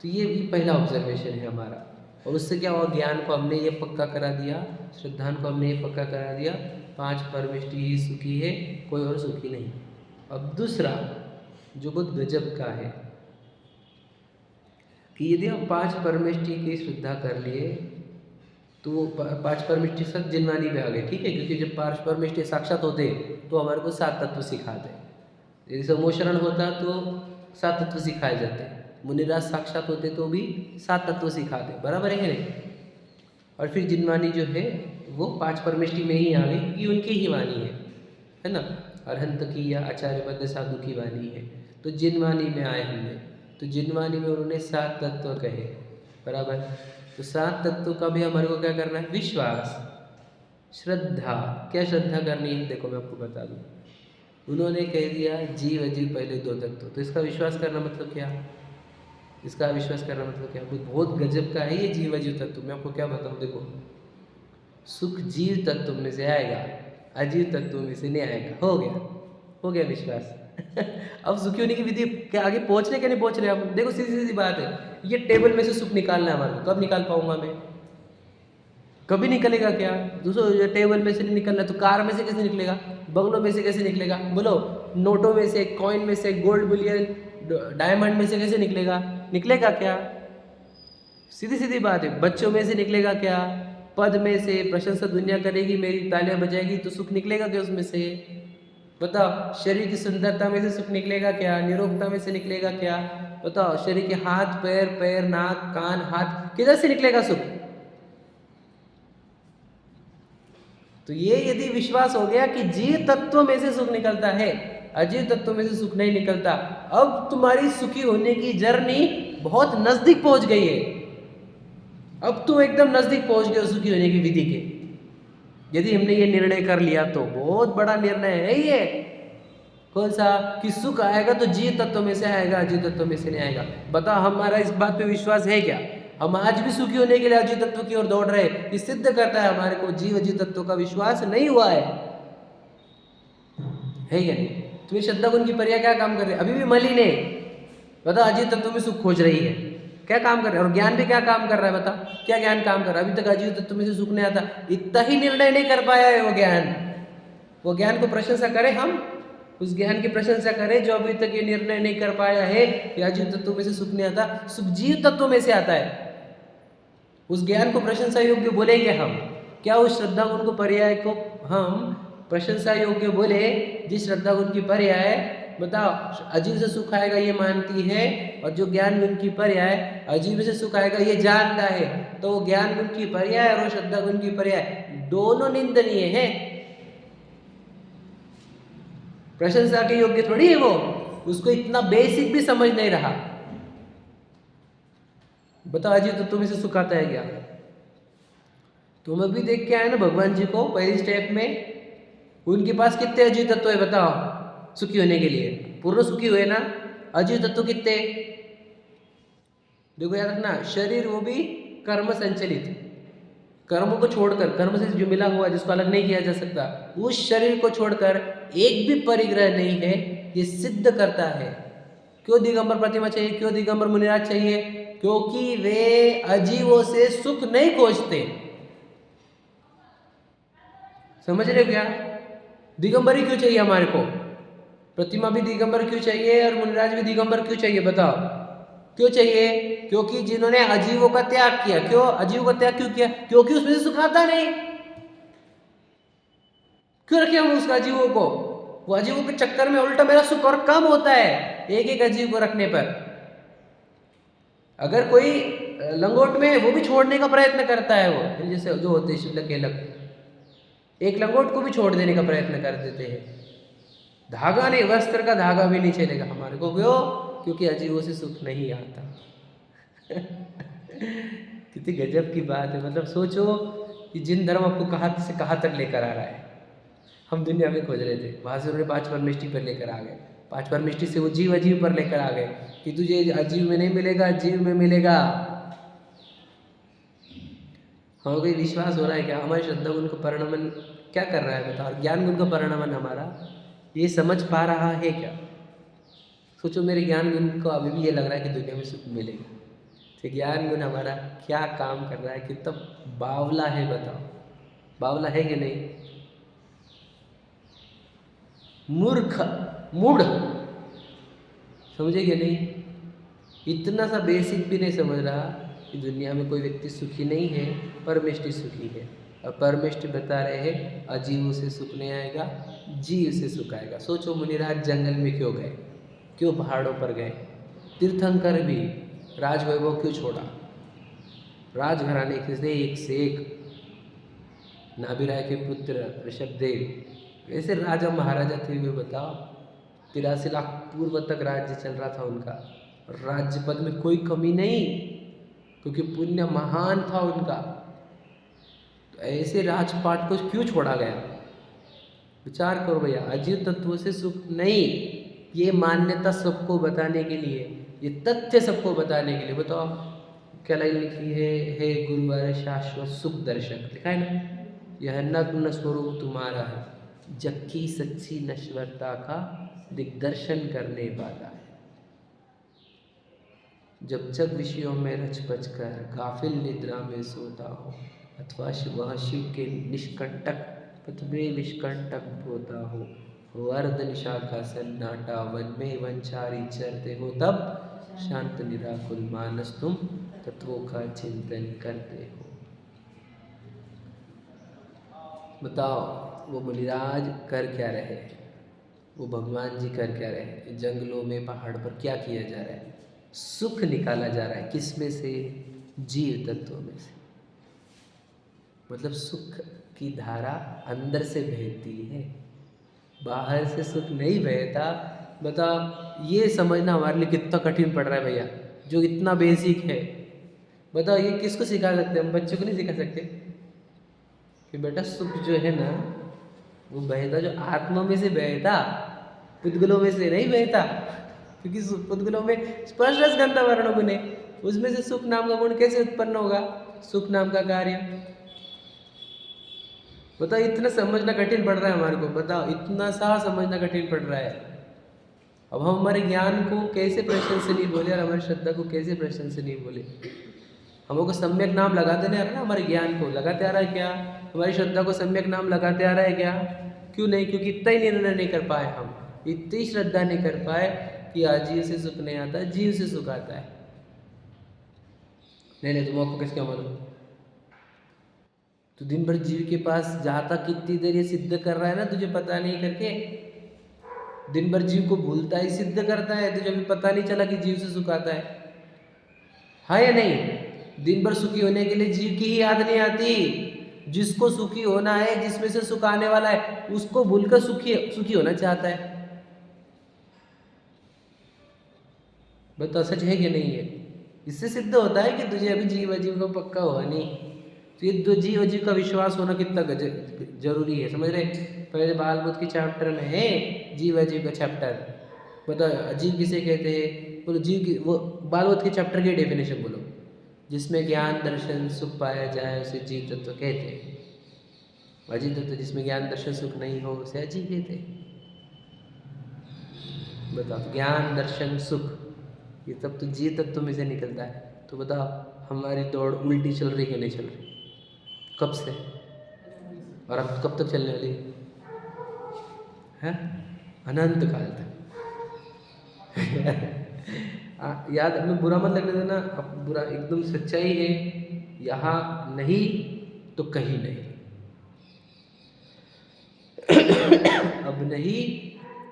तो ये भी पहला ऑब्जर्वेशन है हमारा। और उससे क्या हुआ, ज्ञान को हमने ये पक्का करा दिया, श्रद्धान को हमने ये पक्का करा दिया, 5 परमेष्टि ही सुखी है, कोई और सुखी नहीं। अब दूसरा जो बहुत गजब का है कि यदि हम 5 परमेष्टि की श्रद्धा कर लिए तो 5 परमेष्टि सब जिनवानी में आ गए, ठीक है, क्योंकि जब 5 परमेष्टि साक्षात होते तो हमारे को 7 तत्व सिखाते। यदि समोशरण होता तो 7 तत्व सिखाए जाते, मुनिराज साक्षात होते तो भी 7 तत्व सिखाते, बराबर है नहीं। और फिर जिनवानी जो है वो 5 परमेष्टि में ही आ गई, क्योंकि उनकी ही वाणी है ना, अरहंत की या आचार्य बद्ध साधु की वाणी है। तो जिनवानी में आए हमने, तो जिनवानी में उन्होंने 7 तत्व कहे, बराबर। तो 7 तत्वों का भी हमारे को क्या करना है, विश्वास, श्रद्धा। क्या श्रद्धा करनी है, देखो मैं आपको बता दूँ। उन्होंने कह दिया जीव अजीव पहले 2 तत्व, तो इसका विश्वास करना मतलब क्या, इसका विश्वास करना मतलब क्या, बहुत गजब का है ये जीव अजीव तत्व। मैं आपको क्या बताऊँ, देखो सुख जीव तत्व में से आएगा, अजीव तत्व में से नहीं आएगा। हो गया विश्वास। अब सुखी होने की विधि क्या, आगे पहुंच रहे क्या नहीं पहुंच रहे हम, देखो सीधी सीधी बात है, ये टेबल में से सुख निकालना है हमारे को, कब निकाल पाऊंगा मैं, कभी निकलेगा क्या। दूसरों टेबल में से नहीं निकलना तो कार में से कैसे निकलेगा, बंगलों में से कैसे निकलेगा, बोलो नोटों में से, कॉइन में से, गोल्ड बुलियन, डायमंड में से कैसे निकलेगा, निकलेगा क्या। सीधी सीधी बात है, बच्चों में से निकलेगा क्या, पद में से, प्रशंसा दुनिया करेगी, मेरी तालियां बजाएगी तो सुख निकलेगा क्या उसमें से, बताओ। शरीर की सुंदरता में से सुख निकलेगा क्या, निरोगता में से निकलेगा क्या, बताओ। शरीर के हाथ पैर नाक कान हाथ, किधर से निकलेगा सुख। तो ये यदि विश्वास हो गया कि जीव तत्व में से सुख निकलता है, अजीव तत्वों में से सुख नहीं निकलता। अब तुम्हारी सुखी होने की जर्नी बहुत नजदीक पहुंच गई है। अब तुम एकदम नजदीक पहुंच गए हो सुखी होने की विधि के। यदि हमने ये निर्णय कर लिया तो बहुत बड़ा निर्णय है ये। कौन सा? कि सुख आएगा तो जीव तत्व में से आएगा, अजीव तत्व में से नहीं आएगा। बताओ हमारा इस बात पे विश्वास है क्या? हम आज भी सुखी होने के लिए अजीव तत्व की ओर दौड़ रहे हैं। ये सिद्ध करता है हमारे को जीव अजीव तत्व का विश्वास नहीं हुआ है क्या नहीं? तुम्हें श्रद्धा गुण की पर्याय क्या काम कर रही है? अभी भी मलिन है। बताओ अजीव तत्व में सुख खोज रही है, क्या काम कर रहा है? और ज्ञान भी क्या काम कर रहा है? बताओ क्या ज्ञान काम कर रहा है? अभी तक अजीव तत्व में से सुख नहीं आता, इतना ही निर्णय नहीं कर पाया है वो ज्ञान। वो ज्ञान को प्रशंसा करें, हम उस ज्ञान की प्रशंसा करें जो अभी तक ये निर्णय नहीं कर पाया है कि अजीव तत्व में से सुख नहीं आता, सुख जीव तत्व में से आता है। उस ज्ञान को प्रशंसा योग्य बोलेंगे हम। क्या उस श्रद्धा गुण को पर्याय को हम प्रशंसा योग्य बोले? जिस श्रद्धा गुण की पर्याय बताओ अजीव से सुख आएगा ये मानती है, और जो ज्ञान गुण की पर्याय अजीव से सुख आएगा ये जानता है, तो वो ज्ञान गुण की पर्याय और वो श्रद्धा गुण की पर्याय दोनों निंदनीय है। प्रशंसा के योग्य थोड़ी है वो। उसको इतना बेसिक भी समझ नहीं रहा। बताओ अजीव तत्व में से सुख आता है क्या? तुम अभी देख के आए ना भगवान जी को पहली स्टेप में, उनके पास कितने अजीव तत्व है बताओ सुखी होने के लिए? पूर्ण सुखी हुए ना? अजीव तत्व कितने? देखो याद रखना, शरीर वो भी कर्म संचलित, कर्मों को छोड़कर, कर्म से जो मिला हुआ जिसको अलग नहीं किया जा सकता, उस शरीर को छोड़कर एक भी परिग्रह नहीं है, ये सिद्ध करता है। क्यों दिगंबर प्रतिमा चाहिए? क्यों दिगंबर मुनिराज चाहिए? क्योंकि वे अजीवों से सुख नहीं खोजते। समझ रहे हो क्या? दिगंबर ही क्यों चाहिए हमारे को? प्रतिमा भी दिगंबर क्यों चाहिए और मुनिराज भी दिगंबर क्यों चाहिए? बताओ क्यों चाहिए? क्योंकि जिन्होंने अजीवों का त्याग किया। क्यों अजीवों का त्याग क्यों किया? क्योंकि उसमें से सुख आता नहीं। क्यों रखे हम उस अजीवों को? वो अजीवों के चक्कर में उल्टा मेरा सुख और कम होता है एक एक अजीव को रखने पर। अगर कोई लंगोट में वो भी छोड़ने का प्रयत्न करता है, वो जैसे जो होते हैं शुल्लक केलक, एक लंगोट को भी छोड़ देने का प्रयत्न कर देते हैं। धागा नहीं, वस्त्र का धागा भी नहीं चलेगा हमारे को। क्यों? क्योंकि अजीवों से सुख नहीं आता। कितनी गजब की बात है। मतलब सोचो कि जिन धर्म आपको कहाँ से कहाँ तक लेकर आ रहा है। हम दुनिया में खोज रहे थे, वहाँ से उन्होंने 5 परमिष्टि पर लेकर आ गए, 5 परमिष्टि से वो जीव अजीव पर लेकर आ गए कि तुझे अजीव में नहीं मिलेगा, जीव में मिलेगा। हमें कोई विश्वास हो रहा है क्या? हमारी श्रद्धा गुण को परिणमन क्या कर रहा है बताओ? ज्ञान गुण का परिणमन हमारा ये समझ पा रहा है क्या? सोचो मेरे ज्ञान गुण को अभी भी ये लग रहा है कि दुनिया में सुख मिलेगा, तो ज्ञान गुण हमारा क्या काम कर रहा है? कितना बावला है बताओ? बावला है कि नहीं? मूर्ख, मूढ़, समझे कि नहीं? इतना सा बेसिक भी नहीं समझ रहा कि दुनिया में कोई व्यक्ति सुखी नहीं है, परमेष्टि सुखी है। और परमेष्टि बता रहे हैं अजीवों से सुख नहीं आएगा, जीव से सुख आएगा। सोचो मुनिराज जंगल में क्यों गए? क्यों पहाड़ों पर गए? तीर्थंकर भी राजवैभव क्यों छोड़ा? राजघराने के एक से एक नाभिराय के पुत्र ऋषभदेव ऐसे राजा महाराजा थे हुए बताओ। 83 लाख पूर्व तक राज्य चल रहा था उनका, राज्य पद में कोई कमी नहीं, क्योंकि पुण्य महान था उनका। तो ऐसे राजपाट को क्यों छोड़ा गया? विचार करो भैया। अजीव तत्वों से सुख नहीं, ये मान्यता सबको बताने के लिए, ये तथ्य सबको बताने के लिए। बताओ क्या लाइन लिखी है? हे गुरुवार शाश्वत सुख दर्शक, लिखा है ना? यह नग्न स्वरूप तुम्हारा है, जग की सच्ची नश्वरता का दिग्दर्शन करने वाला है। जब जग विषयों में रच बच कर गाफिल निद्रा में सोता हो, अथवा वह शिव के निष्कंटक पथ में निष्कंटक होता हो, अर्ध निशा का सन्नाटा वन में वनचारी चरते हो, तब शांत निराकुल मानस तुम तत्वों का चिंतन करते हो। बताओ वो मुनिराज कर क्या रहे? वो भगवान जी कर क्या रहे? जंगलों में पहाड़ पर क्या किया जा रहा है? सुख निकाला जा रहा है। किस में से? जीव तत्वों में से। मतलब सुख की धारा अंदर से बहती है। बाहर से सुख नहीं बहता। बताओ, ये समझना हमारे लिए कितना कठिन पड़ रहा है भैया, जो इतना बेसिक है। बताओ ये किसको सिखा सकते हैं हम? बच्चों को नहीं सिखा सकते कि बेटा सुख जो है ना वो बहता जो आत्मा में से बहता, पुद्गलों में से नहीं बहता। क्योंकि पुद्गलों में स्पर्श रस गंध वर्ण गुण है, उसमें से सुख नाम का गुण कैसे उत्पन्न होगा? सुख नाम का कार्य। बताओ इतना समझना कठिन पड़ रहा है हमारे को। बताओ इतना सा समझना कठिन पड़ रहा है। अब हम हमारे ज्ञान को कैसे प्रशंसनीय बोले और हमारी श्रद्धा को कैसे प्रशंसनीय बोले? हमको सम्यक नाम लगाते नहीं आ रहा ना, हमारे ज्ञान को लगाते आ रहा है क्या? हमारी श्रद्धा को सम्यक नाम लगाते आ रहा है क्या? क्यों नहीं? क्योंकि इतना ही निर्णय नहीं कर पाए हम, इतनी श्रद्धा नहीं कर पाए कि अजीव से सुख नहीं आता, जीव से सुख आता है। नहीं तुम आपको किसका मालूम? तो दिन भर जीव के पास जाता कितनी देर ये सिद्ध कर रहा है ना, तुझे पता नहीं करके। दिन भर जीव को भूलता है, सिद्ध करता है, तुझे अभी पता नहीं चला कि जीव से सुख आता है या नहीं? दिन भर सुखी होने के लिए जीव की ही याद नहीं आती। जिसको सुखी होना है, जिसमें से सुख आने वाला है, उसको भूलकर सुखी होना चाहता है। बताओ सच है कि नहीं है? इससे सिद्ध होता है कि तुझे अभी जीव अजीव का पक्का हुआ नहीं। तो ये जीव अजीव का विश्वास होना कितना जरूरी है, समझ रहे? पहले बालबुद्ध के चैप्टर में है जीव अजीव का चैप्टर। बताओ अजीव किसे कहते हैं? बोलो जीव की, वो बालबुद्ध के चैप्टर की डेफिनेशन बोलो। जिसमें ज्ञान दर्शन सुख पाया जाए उसे जीव तत्व कहते हैं। अजीव तत्व जिसमें ज्ञान दर्शन सुख नहीं हो उसे अजीव कहते हैं। बताओ ज्ञान दर्शन सुख ये तब तो जीव तत्व में से निकलता है। तो बताओ हमारी दौड़ उल्टी चल रही कि नहीं चल रही? कब से? और अब कब तक चलने वाली है? अनंत काल तक। याद हमें बुरा मत लगने देना, अब बुरा एकदम सच्चाई है। यहाँ नहीं तो कहीं नहीं। अब नहीं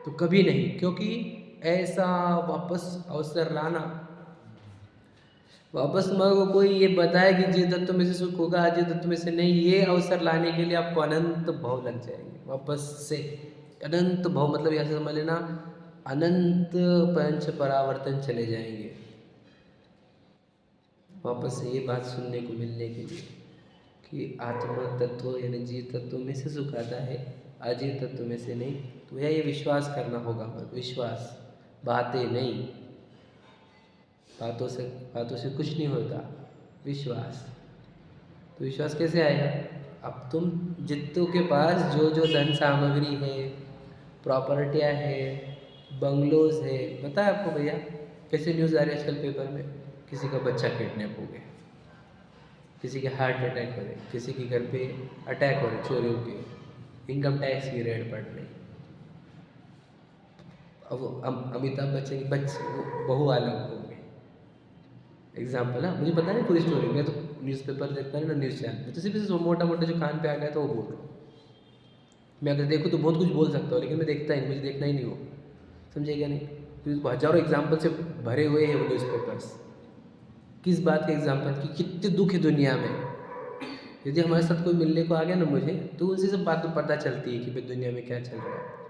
तो कभी नहीं, क्योंकि ऐसा वापस अवसर लाना, वापस तुम्हारे को कोई ये बताए कि जीव तत्व में से सुख होगा, जीव तत्व में से नहीं, ये अवसर लाने के लिए आपको अनंत भाव लग जाएंगे वापस से। अनंत भाव मतलब यहाँ से समझ लेना अनंत पंच परावर्तन चले जाएंगे वापस से ये बात सुनने को मिलने के लिए कि आत्मा तत्व यानी जीव तत्व में से सुख आता है, अजीव तत्व में से नहीं। तो यह ये विश्वास करना होगा, विश्वास, बातें नहीं। बातों से कुछ नहीं होता, विश्वास। तो विश्वास कैसे आएगा? अब तुम जितों के पास जो जो धन सामग्री है, प्रॉपर्टियाँ है, बंगलोज है, पता है आपको भैया कैसे न्यूज़ आ रही है आजकल पेपर में? किसी का बच्चा किडनैप हो गया, किसी के हार्ट अटैक हो रहे, किसी के घर पे अटैक हो रहे चोरियों के, इनकम टैक्स की रेड पड़ रही। अब अमिताभ बच्चन की बहू अलग हो गए, एग्जाम्पल है, मुझे पता नहीं पूरी स्टोरी, मैं तो न्यूज़पेपर देखता नहीं ना, न्यूज़ चैनल में, तो सिर्फ मोटा मोटा जो कान पे आ गया तो वो बोल रहा हूँ। मैं अगर देखूँ तो बहुत कुछ बोल सकता हूँ, लेकिन मैं देखता ही नहीं, मुझे देखना ही नहीं वो, समझे क्या नहीं? तो हजारों एग्जाम्पल से भरे हुए हैं वो न्यूज़पेपर्स। किस बात के एग्जाम्पल कि कितने दुख है दुनिया में। यदि हमारे साथ कोई मिलने को आ गया ना मुझे, तो उनसे सब बात तो पता चलती है कि भाई दुनिया में क्या चल रहा है।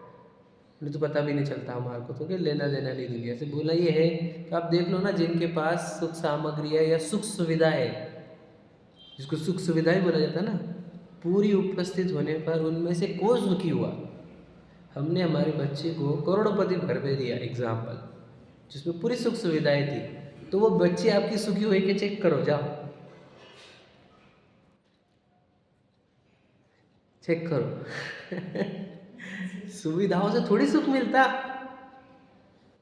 मुझे तो पता भी नहीं चलता हमारे को, तो क्या लेना देना नहीं दुनिया से। बोला ये है कि आप देख लो ना, जिनके पास सुख सामग्री है या सुख सुविधा है, जिसको सुख सुविधा ही बोला जाता है ना, पूरी उपस्थित होने पर उनमें से कौन सुखी हुआ? हमने हमारे बच्चे को करोड़पति घर पे दिया एग्जाम्पल, जिसमें पूरी सुख सुविधाएं थी, तो वो बच्चे आपकी सुखी हुए के चेक करो, जाओ चेक करो। सुविधाओं से थोड़ी सुख मिलता,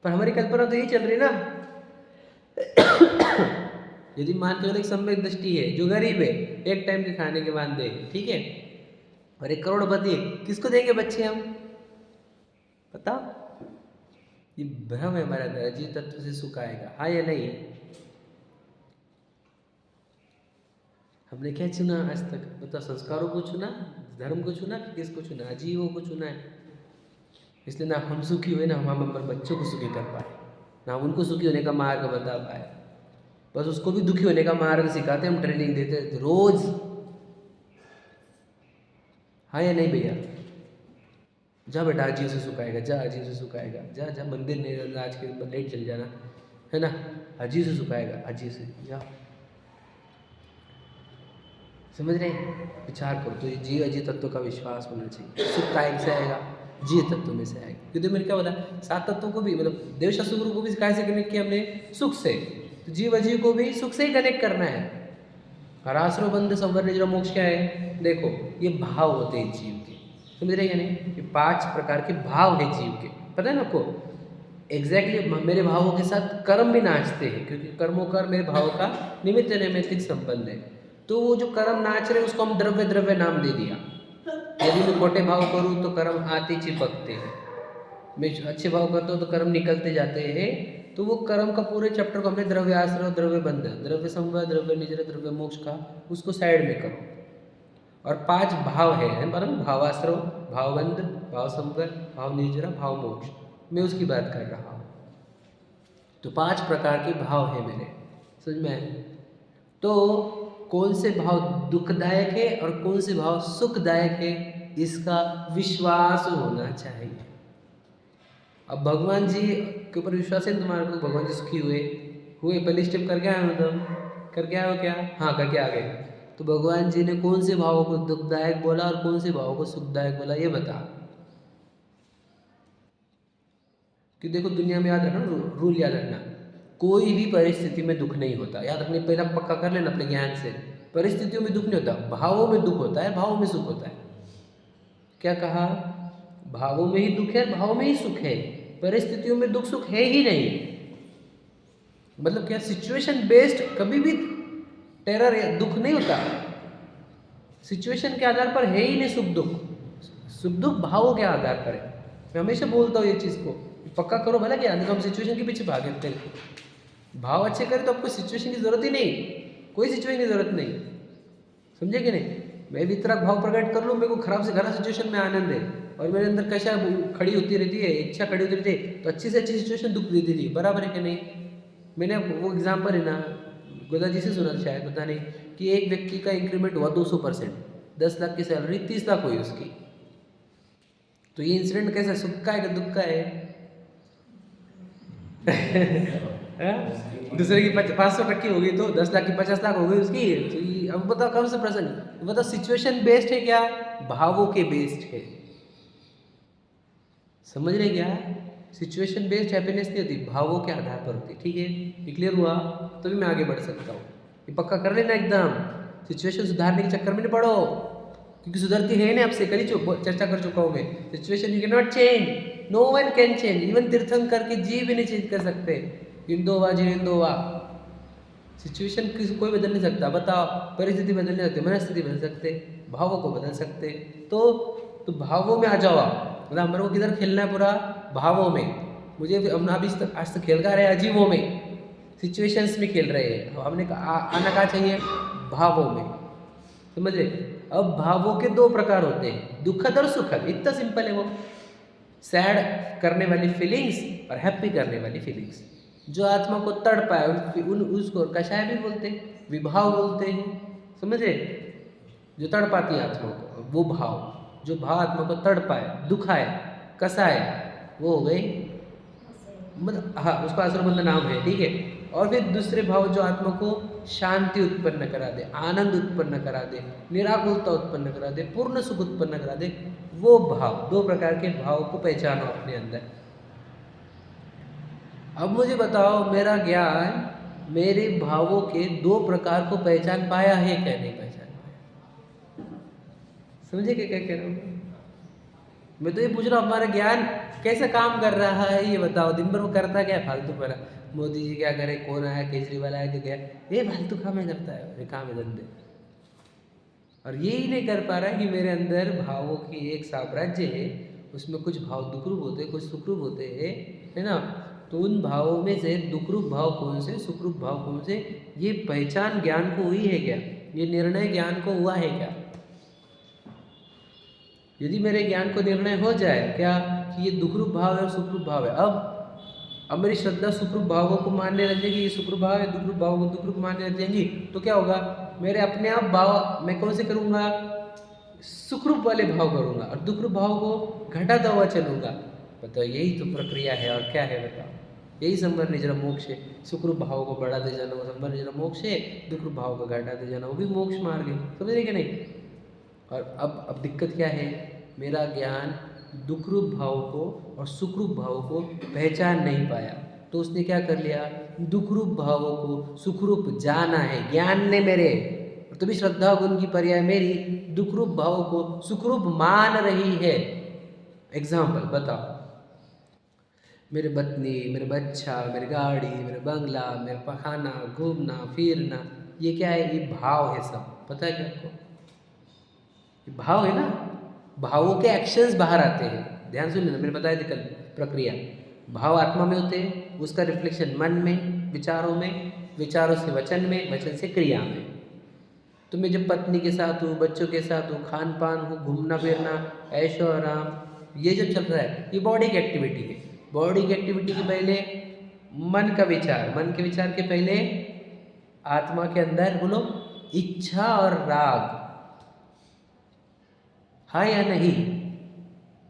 पर हमारी कल्पना तो यही चल रही ना। यदि मान के एक सम्यक दृष्टि है, जो गरीब है, एक टाइम के खाने के बाद दे, ठीक है, और एक करोड़पति है, किसको देंगे बच्चे हम? बताओ, ये भ्रम है हमारा अंदर, अजीव तत्व से सुख आएगा, हाँ या नहीं? हमने क्या चुना आज तक? बताओ, संस्कारों को चुना, धर्म को चुना, कि किसको चुना? अजीवों को चुना है। इसलिए ना हम सुखी हुए, ना हम हमारे बच्चों को सुखी कर पाए, ना उनको सुखी होने का मार्ग बता पाए, बस उसको भी दुखी होने का मार्ग सिखाते, हम ट्रेनिंग देते रोज, हाँ या नहीं भैया? जा बेटा अजीब से सुखाएगा, जा अजीब से सुखाएगा, जा जा मंदिर नहीं रहना आज के दिन लेट चल जाना, है ना, अजीब से सुखाएगा, अजीब से जा। समझ रहे हैं? विचार करो। तो ये जीव अजीव तत्व का विश्वास होना चाहिए। सुख काय से आएगा, जीव तत्व में से आएगा। क्योंकि मैंने क्या बोला, 7 तत्वों को भी मतलब देव शास्त्र गुरु को भी काय से कनेक्ट किया हमने, सुख से। तो जीव अजीव को भी सुख से ही कनेक्ट करना है। और आश्रय बंध संवर निद्रा मोक्ष क्या है? देखो ये भाव होते हैं जीव के, समझ रहे हैं नहीं? ये 5 प्रकार के भाव है जीव के, पता है ना आपको? एग्जैक्टली मेरे भावों के साथ कर्म भी नाचते हैं, क्योंकि कर्मों का मेरे भाव का निमित्त नैमित्तिक संबंध है। तो वो जो कर्म नाच रहे उसको हम द्रव्य द्रव्य नाम दे दिया। यदि मैं खोटे भाव करूँ तो कर्म आते चिपकते हैं, मैं अच्छे भाव करता हूँ तो कर्म निकलते जाते हैं। तो वो कर्म का पूरे चैप्टर को हमने द्रव्य आश्रय, द्रव्य बंध, द्रव्य संवर, द्रव्य निजर, द्रव्य मोक्ष का, उसको साइड में करो। और 5 भाव है मतलब भावाश्रय, भावबंध, भाव संवर, भाव निजरा, भाव मोक्ष, मैं उसकी बात कर रहा हूँ। तो 5 प्रकार के भाव है मेरे, समझ में आए? तो कौन से भाव दुखदायक है और कौन से भाव सुखदायक है, इसका विश्वास होना चाहिए। अब भगवान जी के ऊपर विश्वास है तुम्हारे को, भगवान जी सुखी हुए पहले स्टेप करके आए मतलब, करके आए हो क्या? हाँ करके आ गए। तो भगवान जी ने कौन से भावों को दुखदायक बोला और कौन से भावों को सुखदायक बोला, ये बता। कि देखो दुनिया में याद रखना, रूल याद रखना, कोई भी परिस्थिति में दुख नहीं होता। याद रखने पहला पक्का कर लेना अपने ज्ञान से। परिस्थितियों में दुख नहीं होता, भावों में दुख होता है, भावों में सुख होता है। क्या कहा? भावों में ही दुख है, भावों में ही सुख है। परिस्थितियों में दुख सुख है ही नहीं। मतलब क्या? सिचुएशन बेस्ड कभी भी टेरर या दुख नहीं होता। सिचुएशन के आधार पर है ही नहीं सुख दुख। सुख दुख भावों के आधार पर है। मैं हमेशा बोलता हूँ ये चीज़ को, पक्का करो भला क्या, नहीं तो हम सिचुएशन के पीछे भागते हैं। भाव अच्छे करें तो आपको सिचुएशन की जरूरत ही नहीं, कोई सिचुएशन की जरूरत नहीं, समझे कि नहीं? मैं भी इतना भाव प्रकट कर लूँ, मेरे को खराब से खराब सिचुएशन में आनंद है, और मेरे अंदर कैसा खड़ी होती रहती है, इच्छा खड़ी होती रहती है, तो अच्छी से अच्छी सिचुएशन दुख देती थी, बराबर है कि नहीं? मैंने वो एग्जाम्पल है ना, गोदा जी से सुना शायद, पता नहीं, कि एक व्यक्ति का इंक्रीमेंट हुआ 200%, 10 लाख की सैलरी 30 लाख हुई उसकी। तो ये इंसिडेंट कैसा, सुख का है कि दुख का है? दूसरे की 500 टक्की हो गई तो 10 लाख की 50 लाख हो गई उसकी। तो अब बताओ कौन सा प्रसंग? बताओ सिचुएशन बेस्ड है क्या, भावों के बेस्ड है? समझ रहे क्या? सिचुएशन बेस्ड हैप्पीनेस नहीं होती, भावों के आधार पर होती। ठीक है, ये क्लियर हुआ? तो भी मैं आगे बढ़ सकता हूँ। ये पक्का कर लेना एकदम। सिचुएशन सुधारने के चक्कर में नहीं पड़ो, क्योंकि सुधरती है नहीं, आपसे कल चर्चा कर चुका हूँ मैं। Situation you can not change, no one can change, even तीर्थंकर के जीव भी नहीं चेंज कर सकते। इंदोवा जिंदोवा, सिचुएशन किसी कोई बदल नहीं सकता। बताओ, परिस्थिति बदल नहीं सकते, मनस्थिति बदल सकते, भावों को बदल सकते। तो भावों में आ जाओ आप। मतलब हमारे को किधर खेलना है? पूरा भावों में। मुझे अभी आज तक खेल कर रहे हैं अजीबों में, सिचुएशंस में खेल रहे हैं। हमने आना कहाँ चाहिए? भावों में, समझे? अब भावों के 2 प्रकार होते हैं, दुखद और सुखद। इतना सिंपल है वो। सैड करने वाली फीलिंग्स और हैप्पी करने वाली फीलिंग्स, जो आत्मा को तड़पाए उसको कषाय भी बोलते हैं, विभाव बोलते हैं, समझे? जो तड़पाती है आत्मा को, वो भाव, जो भाव आत्मा को तड़पाए, दुखाए, कसाए, वो हो गई मतलब, हाँ उसका आश्रमबंध नाम है। ठीक है। और फिर दूसरे भाव जो आत्मा को शांति उत्पन्न करा दे, आनंद उत्पन्न करा दे, निराकुलता उत्पन्न करा दे, पूर्ण सुख उत्पन्न करा दे, वो भाव। 2 प्रकार के भाव को पहचानो अपने अंदर। अब मुझे बताओ, मेरा ज्ञान मेरे भावों के 2 प्रकार को पहचान पाया है क्या? नहीं पहचान पाया। समझे क्या कह रहा हूँ? मैं तो ये पूछ रहा हूँ, हमारा ज्ञान कैसा काम कर रहा है, ये बताओ। दिन भर वो करता क्या है? फालतू पर। मोदी जी क्या करे, कौन आया, केजरीवाल आया, क्या, ये फालतू काम है करता है, काम है धंधे। और यही नहीं कर पा रहा कि मेरे अंदर भावों की एक साम्राज्य है, उसमें कुछ भाव दुखरूप होते हैं, कुछ सुखरूप होते हैं, है ना? तो उन भावों में से दुखरूप भाव कौन से, सुखरूप भाव कौन से, ये पहचान ज्ञान को हुई है क्या? ये निर्णय ज्ञान को हुआ है क्या? यदि मेरे ज्ञान को निर्णय हो जाए क्या कि ये दुखरूप भाव है और सुखरूप भाव है, अब मेरी श्रद्धा सुखरूप भावों को मानने लग जाएगी, ये सुखरूप भाव है, दुखरूप भावों को दुखरूप मानने लग जाएंगी, तो क्या होगा? मेरे अपने आप भाव मैं कौन से करूँगा? सुखरूप वाले भाव करूँगा और दुखरूप भाव को घटाता हुआ चलूँगा। बताओ यही तो प्रक्रिया है और क्या है बताओ। यही संवर निजरा मोक्ष है। सुखरूप भाव को बढ़ाते जाना वो संवर निजरा मोक्ष है, दुखरूप भाव को घटाते जाना वो भी मोक्ष मार्ग है। समझ रहे कि नहीं। और अब दिक्कत क्या है, मेरा ज्ञान दुखरूप भाव को और सुखरूप भाव को पहचान नहीं पाया, तो उसने क्या कर लिया, दुखरूप भावों को सुखरूप जाना है ज्ञान ने मेरे, तो भी श्रद्धा गुण की पर्याय मेरी दुखरूप भावों को सुखरूप मान रही है। एग्जाम्पल बताओ, मेरे पत्नी, मेरे बच्चा, मेरी गाड़ी, मेरा बंगला, मेरा पखाना, घूमना फिरना, ये क्या है, ये भाव है सब। पता है क्या आपको, ये भाव है ना। भावों के एक्शंस बाहर आते हैं, ध्यान सुनिए ना, मैंने बताया थी कल प्रक्रिया। भाव आत्मा में होते हैं, उसका रिफ्लेक्शन मन में, विचारों में, विचारों से वचन में, वचन से क्रिया में। तो मैं जब पत्नी के साथ हूँ, बच्चों के साथ हूँ, खान पान हूँ, घूमना फिरना, ऐशो आराम, ये जब चल रहा है, ये बॉडी की एक्टिविटी है। बॉडी की एक्टिविटी के पहले मन का विचार, मन के विचार के पहले आत्मा के अंदर बोलो इच्छा और राग, हाँ या नहीं।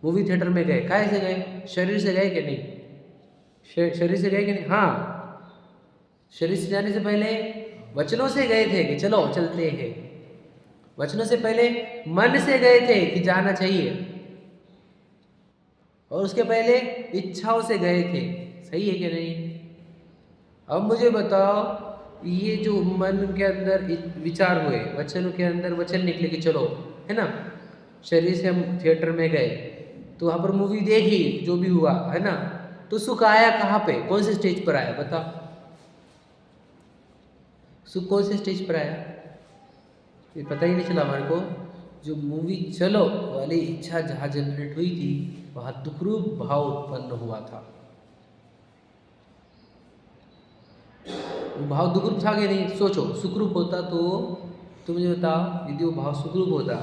मूवी थिएटर में गए, काहे से गए, शरीर से गए कि नहीं, शरीर से गए कि नहीं, हाँ शरीर से जाने से पहले वचनों से गए थे कि चलो चलते हैं, वचनों से पहले मन से गए थे कि जाना चाहिए, और उसके पहले इच्छाओं से गए थे। सही है कि नहीं। अब मुझे बताओ, ये जो मन के अंदर विचार हुए, वचनों के अंदर वचन निकले कि चलो, है ना, शरीर से हम थिएटर में गए तो वहाँ पर मूवी देखी, जो भी हुआ है ना, तो सुख आया कहाँ पे, कौन से स्टेज पर आया बताओ, सुख कौन से स्टेज पर आया, ये पता ही नहीं चला हमारे को। जो मूवी चलो वाली इच्छा जहाँ जनरेट हुई थी, वहाँ दुखरूप भाव उत्पन्न हुआ था। वो भाव दुखरूप था कि नहीं, सोचो, सुखरूप होता तो मुझे बताओ, यदि वो भाव सुखरूप होता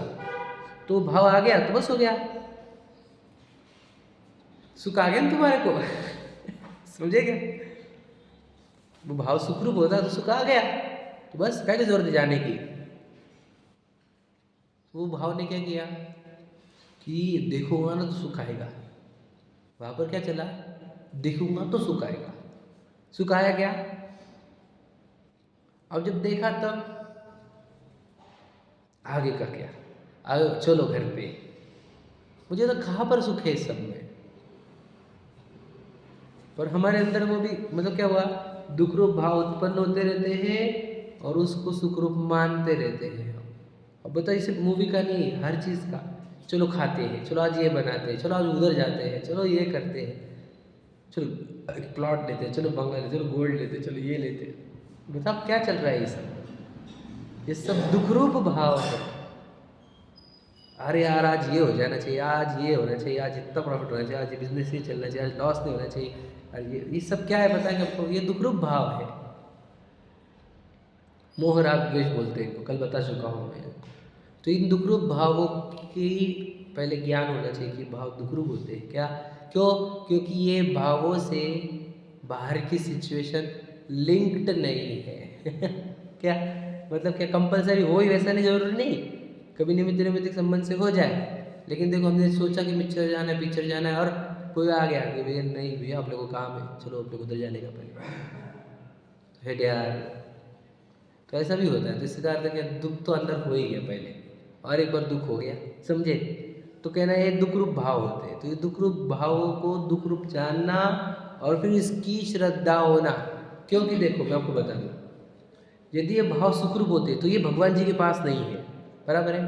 तो भाव आ गया तो बस हो गया, सुख आ गया ना तुम्हारे को समझे क्या। वो भाव सुखरूप होता तो सुख आ गया, तो बस क्या जरूरत जाने की। वो भाव ने क्या किया कि देखूंगा ना तो सुख आएगा, वहां पर क्या चला, देखूंगा तो सुख आएगा, सुख आया क्या। अब जब देखा तब आगे का क्या, आगे चलो घर पे, मुझे तो कहाँ पर सुख है इस सब में। पर हमारे अंदर वो भी मतलब क्या हुआ, दुखरूप भाव उत्पन्न होते रहते हैं और उसको सुखरूप मानते रहते हैं। अब बताइए, सिर्फ मूवी का नहीं, हर चीज़ का, चलो खाते हैं, चलो आज ये बनाते हैं, चलो आज उधर जाते हैं, चलो ये करते हैं, चलो एक प्लॉट लेते हैं, चलो बंगला लेते, चलो गोल्ड लेते, चलो ये लेते। बताओ क्या चल रहा है ये सब दुखरूप भाव है। अरे यार आज ये हो जाना चाहिए, आज ये होना चाहिए, आज इतना प्रॉफिट होना चाहिए, आज ये बिजनेस ही चलना चाहिए, आज लॉस नहीं होना चाहिए। अरे ये सब क्या है पता है आपको, ये दुखरूप भाव है। मोह राग द्वेष बोलते हैं, कल बता चुका हूँ मैं। तो इन दुखरूप भावों की पहले ज्ञान होना चाहिए कि भाव दुखरूप होते हैं क्या, क्यों, क्योंकि ये भावों से बाहर की सिचुएशन लिंक्ड नहीं है क्या मतलब, क्या कंपलसरी हो ही वैसा नहीं, जरूरी नहीं, कभी निमित्त निमित्त संबंध से हो जाए। लेकिन देखो हमने सोचा कि पिक्चर जाना है, पिक्चर जाना है, और कोई आ गया कि भैया नहीं भैया आप लोगों को काम है, चलो आप लोग उधर जाने का पहले हेड यार। तो ऐसा भी होता है, तो इससे अर्थ है दुख तो अंदर हो ही गया पहले, और एक बार दुख हो गया, समझे। तो कहना ये दुखरूप भाव होते हैं। तो ये दुखरूप भावों को दुखरूप जानना और फिर इसकी श्रद्धा होना। क्योंकि देखो मैं आपको बता दूँ, यदि ये भाव सुखरूप होते तो ये भगवान जी के पास नहीं है, बराबर है,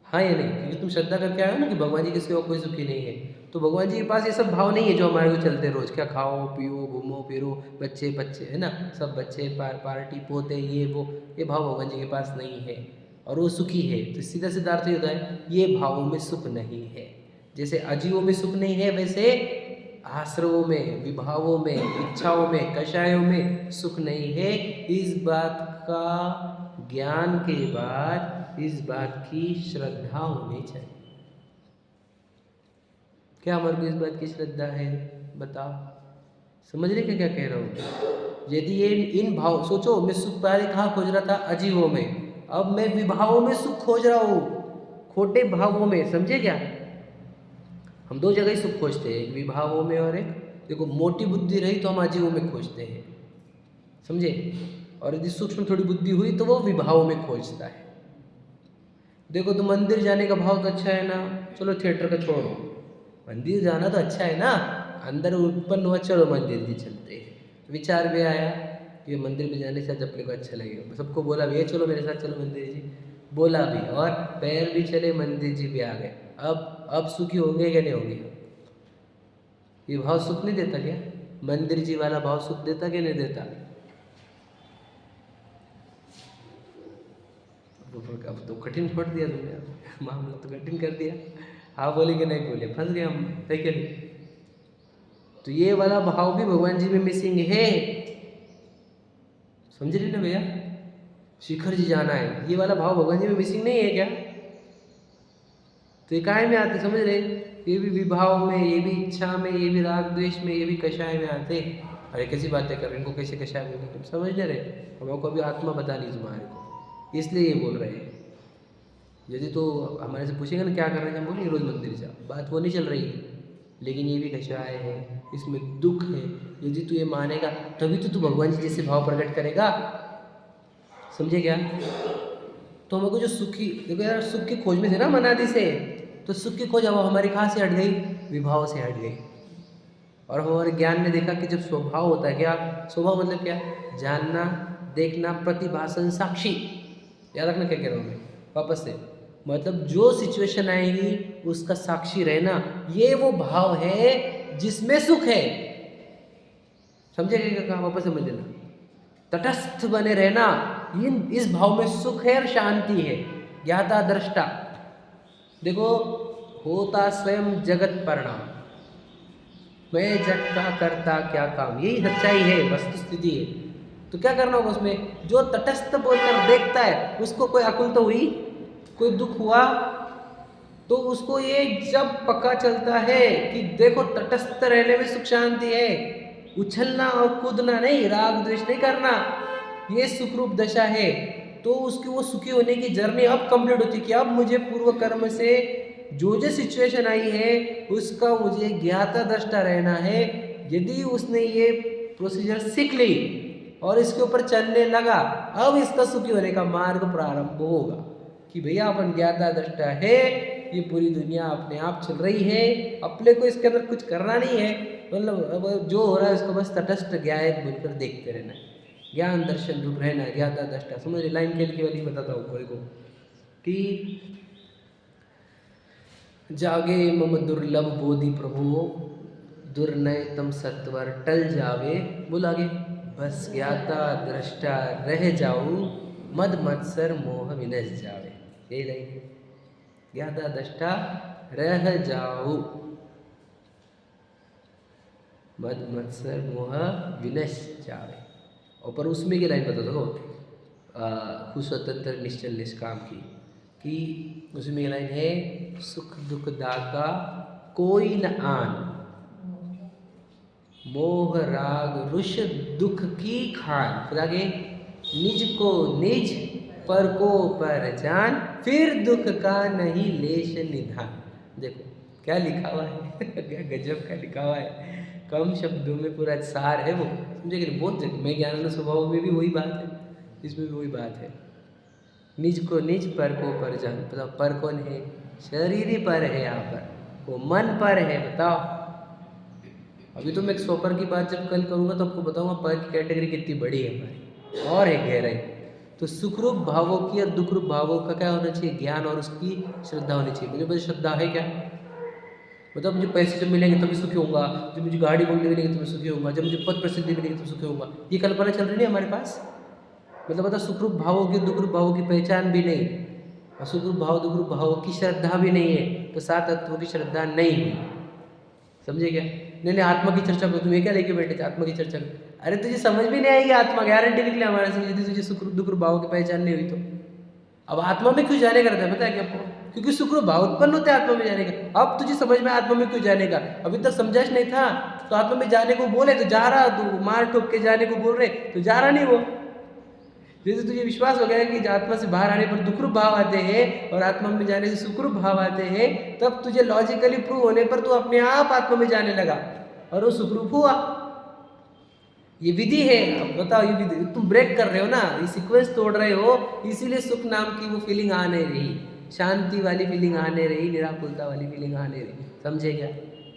हाँ या नहीं। क्योंकि तुम श्रद्धा करके आए हो ना कि भगवान जी के सिवा कोई सुखी नहीं है, तो भगवान जी के पास ये सब भाव नहीं है जो हमारे को चलते रोज, क्या खाओ पियो घूमो फिरो, बच्चे बच्चे है ना, सब बच्चे पार्टी पोते ये वो, ये भाव भगवान जी के पास नहीं है और वो सुखी है। तो सीधा सीधा अर्थ ये होता है, ये भावों में सुख नहीं है। जैसे अजीवों में सुख नहीं है, वैसे आश्रवों में, विभावों में, इच्छाओं में, कषायों में सुख नहीं है। इस बात का ज्ञान के बाद इस बात की श्रद्धा होनी चाहिए। क्या हमारे को इस बात की श्रद्धा है बताओ, समझ रहे क्या क्या कह रहा हूँ। यदि ये इन भाव, सोचो मैं सुख पहले कहाँ खोज रहा था, अजीवों में, अब मैं विभावों में सुख खोज रहा हूँ। खोटे भावों में, समझे क्या? हम दो जगह ही सुख खोजते हैं, एक विभावों में और एक, देखो मोटी बुद्धि रही तो हम अजीवों में खोजते हैं, समझे? और यदि सूक्ष्म थोड़ी बुद्धि हुई तो वो विभावों में खोजता है। देखो तो मंदिर जाने का भाव तो अच्छा है ना, चलो थिएटर का छोड़ो, मंदिर जाना तो अच्छा है ना, अंदर उत्पन्न हुआ चलो मंदिर जी चलते हैं, विचार भी आया ये मंदिर में जाने से आज अपने को अच्छा लगेगा, सबको बोला भी ये चलो मेरे साथ चलो मंदिर जी, बोला भी और पैर भी चले, मंदिर जी भी आ गए। अब सुखी होंगे क्या नहीं होंगे? ये भाव सुख नहीं देता क्या? मंदिर जी वाला भाव सुख देता कि नहीं देता? अब तो कठिन छोड़ दिया तुमने, मामला तो कठिन कर दिया। हाँ बोले कि नहीं बोले, फंस गए हम, है कि नहीं? तो ये वाला भाव भी भगवान जी में मिसिंग है, समझ रहे ना भैया? शिखर जी जाना है, ये वाला भाव भगवान जी में मिसिंग नहीं है क्या? तो ये काय में आते, समझ रहे? ये भी विभाव में, ये भी इच्छा में, ये भी राग द्वेष में, ये भी कषाय में आते। अरे कैसी बातें कर रहे, इनको कैसे कषाय में, तुम समझ नहीं रहे? हमको अभी आत्मा बता ली तुम्हारे को, इसलिए ये बोल रहे हैं। यदि तो हमारे से पूछेगा ना क्या कर रहे हैं, हम बोलेंगे रोज मंदिर जा, बात वो नहीं चल रही है। लेकिन ये भी कषाय है, इसमें दुख है, यदि तू ये मानेगा तभी तो तू भगवान जी जैसे भाव प्रकट करेगा, समझे क्या? तो हमको जो सुखी, देखो यार सुख की खोज में थे ना मनादी से, तो सुख की खोज अब हमारी कहाँ से हट गई? विभाव से हट गई। और हमारे ज्ञान ने देखा कि जब स्वभाव होता है, क्या स्वभाव मतलब क्या? जानना, देखना, प्रतिभासन, साक्षी। याद रखना क्या कह रहा हूँ मैं वापस से, मतलब जो सिचुएशन आएगी उसका साक्षी रहना, ये वो भाव है जिसमें सुख है, समझे क्या? वापस समझ लेना, तटस्थ बने रहना, इस भाव में सुख है और शांति है। ज्ञाता दृष्टा, देखो होता स्वयं जगत परिणाम, मैं जग का करता क्या काम, यही सच्चाई है, वस्तु स्थिति है। तो क्या करना होगा उसमें? जो तटस्थ बोलकर देखता है उसको कोई अकुल तो हुई, कोई दुख हुआ तो उसको ये जब पक्का चलता है कि देखो तटस्थ रहने में सुख शांति है, उछलना और कूदना नहीं, राग द्वेष नहीं करना, ये सुखरूप दशा है, तो उसकी वो सुखी होने की जर्नी अब कंप्लीट होती है कि अब मुझे पूर्व कर्म से जो सिचुएशन आई है उसका मुझे ज्ञाता दृष्टा रहना है। यदि उसने ये प्रोसीजर सीख ली और इसके ऊपर चलने लगा, अब इसका सुखी होने का मार्ग प्रारंभ होगा कि भैया अपन ज्ञाता दृष्टा है, ये पूरी दुनिया अपने आप चल रही है, अपने को इसके अंदर कुछ करना नहीं है, मतलब अब जो हो रहा है उसको बस तटस्थ ज्ञात बोलकर देखते रहना है, ज्ञान दर्शन रूप रहना, ज्ञाता दृष्टा। समझ लाइन के लिए वाली बताता हूँ कोई को कि जागे मम दुर्लभ बोधि प्रभु, दुर्नय तम सत्वर टल जावे, बोल आगे, बस ज्ञाता दृष्टा रह जाऊं, मद मत्सर मोह विनश जावे, यही लाइन, ज्ञाता दृष्टा रह जाऊं, मद मत्सर मोह विनश जावे। और पर उसमें की लाइन बता दो, खुद स्वतंत्र निश्चल निष्काम की, कि उसमें की लाइन है, सुख दुख दाता कोई न आन, मोह राग रुष दुख की खान, फिर आगे, निज को निज पर को पर जान, फिर दुख का नहीं लेश निधान। देखो क्या लिखा हुआ है क्या गजब का लिखा हुआ है, कम शब्दों में पूरा सार है वो, समझे कि बहुत जगह मैं ज्ञान स्वभाव में भी वही बात है, इसमें भी वही बात है। निज को निज, पर को पर जान, बताओ पर कौन है? शरीर ही पर है, यहाँ पर वो मन पर है, बताओ। अभी तो मैं सोपर की बात जब कल करूँगा तो आपको बताऊँगा पर की कैटेगरी कितनी बड़ी है हमारी, और एक गहराई। तो सुखरूप भावों की और दुखरूप भावों का क्या होना चाहिए? ज्ञान और उसकी श्रद्धा होनी चाहिए। मुझे बस श्रद्धा है क्या? मतलब मुझे पैसे जब मिलेंगे तभी सुखी होऊंगा, जब मुझे गाड़ी बंगले मिलेंगे तो मैं सुखी होऊंगा, जब मुझे पद प्रसिद्धि मिलेगी तो सुखी होऊंगा, ये कल्पना चल रही है हमारे पास। मतलब सुखरूप भावों की दुखरूप भावों की पहचान भी नहीं, और सुखरूप भाव दुखरूप भावों की श्रद्धा भी नहीं है, तो सात तत्वों की श्रद्धा नहीं हुई, समझे क्या? नहीं आत्मा की चर्चा को तुम्हें क्या लेके बैठे थे आत्मा की चर्चा को? अरे तुझे समझ भी नहीं आएगी आत्मा, गारंटी निकले हमारे से, यदि तुझे सुखरूप दुखरूप भावों की पहचान नहीं हुई तो। अब आत्मा में क्यों जाने का रहता है पता है क्या आपको? क्योंकि सुखरूप भाव उत्पन्न होते हैं आत्मा में जाने का। अब तुझे समझ में आत्मा में क्यों जाने का, अभी तक समझाश नहीं था, तो आत्मा में जाने को बोले तो जा रहा, तू मार ठोक के जाने को बोल रहे तो जा रहा नहीं वो, जैसे तुझे विश्वास हो गया है कि आत्मा से बाहर आने पर दुख रूप भाव आते हैं और आत्मा में जाने से सुख रूप भाव आते हैं, तब तुझे लॉजिकली प्रूव होने पर तू अपने आप आत्मा में जाने लगा और वो सुख रूप हुआ। ये विधि है। अब बताओ, ये विधि तुम ब्रेक कर रहे हो ना, ये सीक्वेंस तोड़ रहे हो, इसीलिए सुख नाम की वो फीलिंग आ नहीं रही, शांति वाली फीलिंग आ नहीं रही, निराकुलता वाली फीलिंग आ नहीं रही। समझे क्या?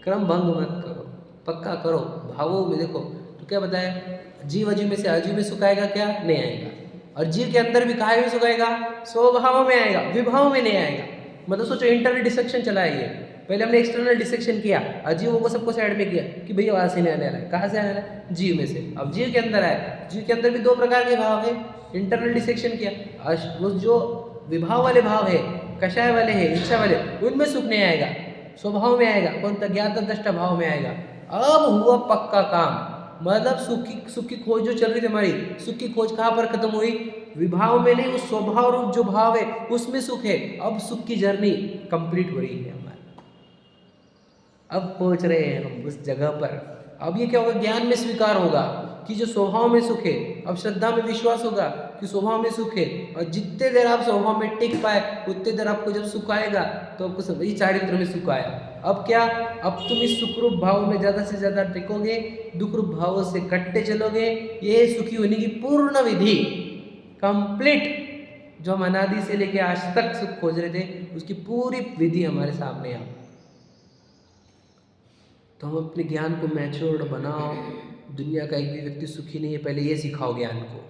क्रम भंग मत करो, पक्का करो भावों में। देखो तो क्या बताया, जीव अजीव में से अजीव में सुख आएगा क्या? नहीं आएगा। और जीव के अंदर भी काहे में सुख आएगा? स्वभाव में आएगा, विभाव में नहीं आएगा। मतलब सोचो इंटरनल डिसेक्शन चला है ये। पहले हमने एक्सटर्नल डिसेक्शन किया, अजीवों को सबको साइड में किया कि भैया वहाँ से नहीं आने वाला है। कहाँ से आने वाला है? जीव में से। अब जीव के अंदर आए, जीव के अंदर भी दो प्रकार के भाव है, इंटरनल डिसेक्शन किया। वो जो विभाव वाले भाव है, कषाय वाले हैं, इच्छा वाले, उनमें सुख नहीं आएगा, स्वभाव में आएगा। कौन सा? ज्ञाता दृष्टा भाव में आएगा। अब हुआ पक्का काम। मतलब सुख की खोज जो चल रही थी हमारी, सुख की खोज कहाँ पर खत्म हुई? विभाव में नहीं, उस स्वभाव रूप जो भाव है उसमें सुख है। अब सुख की जर्नी कंप्लीट हो रही है हमारी, अब पहुंच रहे हैं हम उस जगह पर। अब ये क्या होगा? ज्ञान में स्वीकार होगा कि जो स्वभाव में सुख है। अब श्रद्धा में विश्वास होगा कि स्वभाव में सुख है, और जितने देर आप स्वभाव में टिक पाए उतने देर आपको जब सुख आएगा तो आपको सब चारित्र में सुख आया। अब क्या? अब तुम इस सुखरूप भाव में ज़्यादा से ज़्यादा टिकोगे, दुख रूप भावों से कटते चलोगे। ये सुखी होने की पूर्ण विधि, कंप्लीट, जो हम अनादि से लेके आज तक सुख खोज रहे थे, उसकी पूरी विधि हमारे सामने है। तो हम अपने ज्ञान को मैच्योर्ड बनाओ। दुनिया का एक भी व्यक्ति सुखी नहीं है, पहले ये सिखाओ ज्ञान को,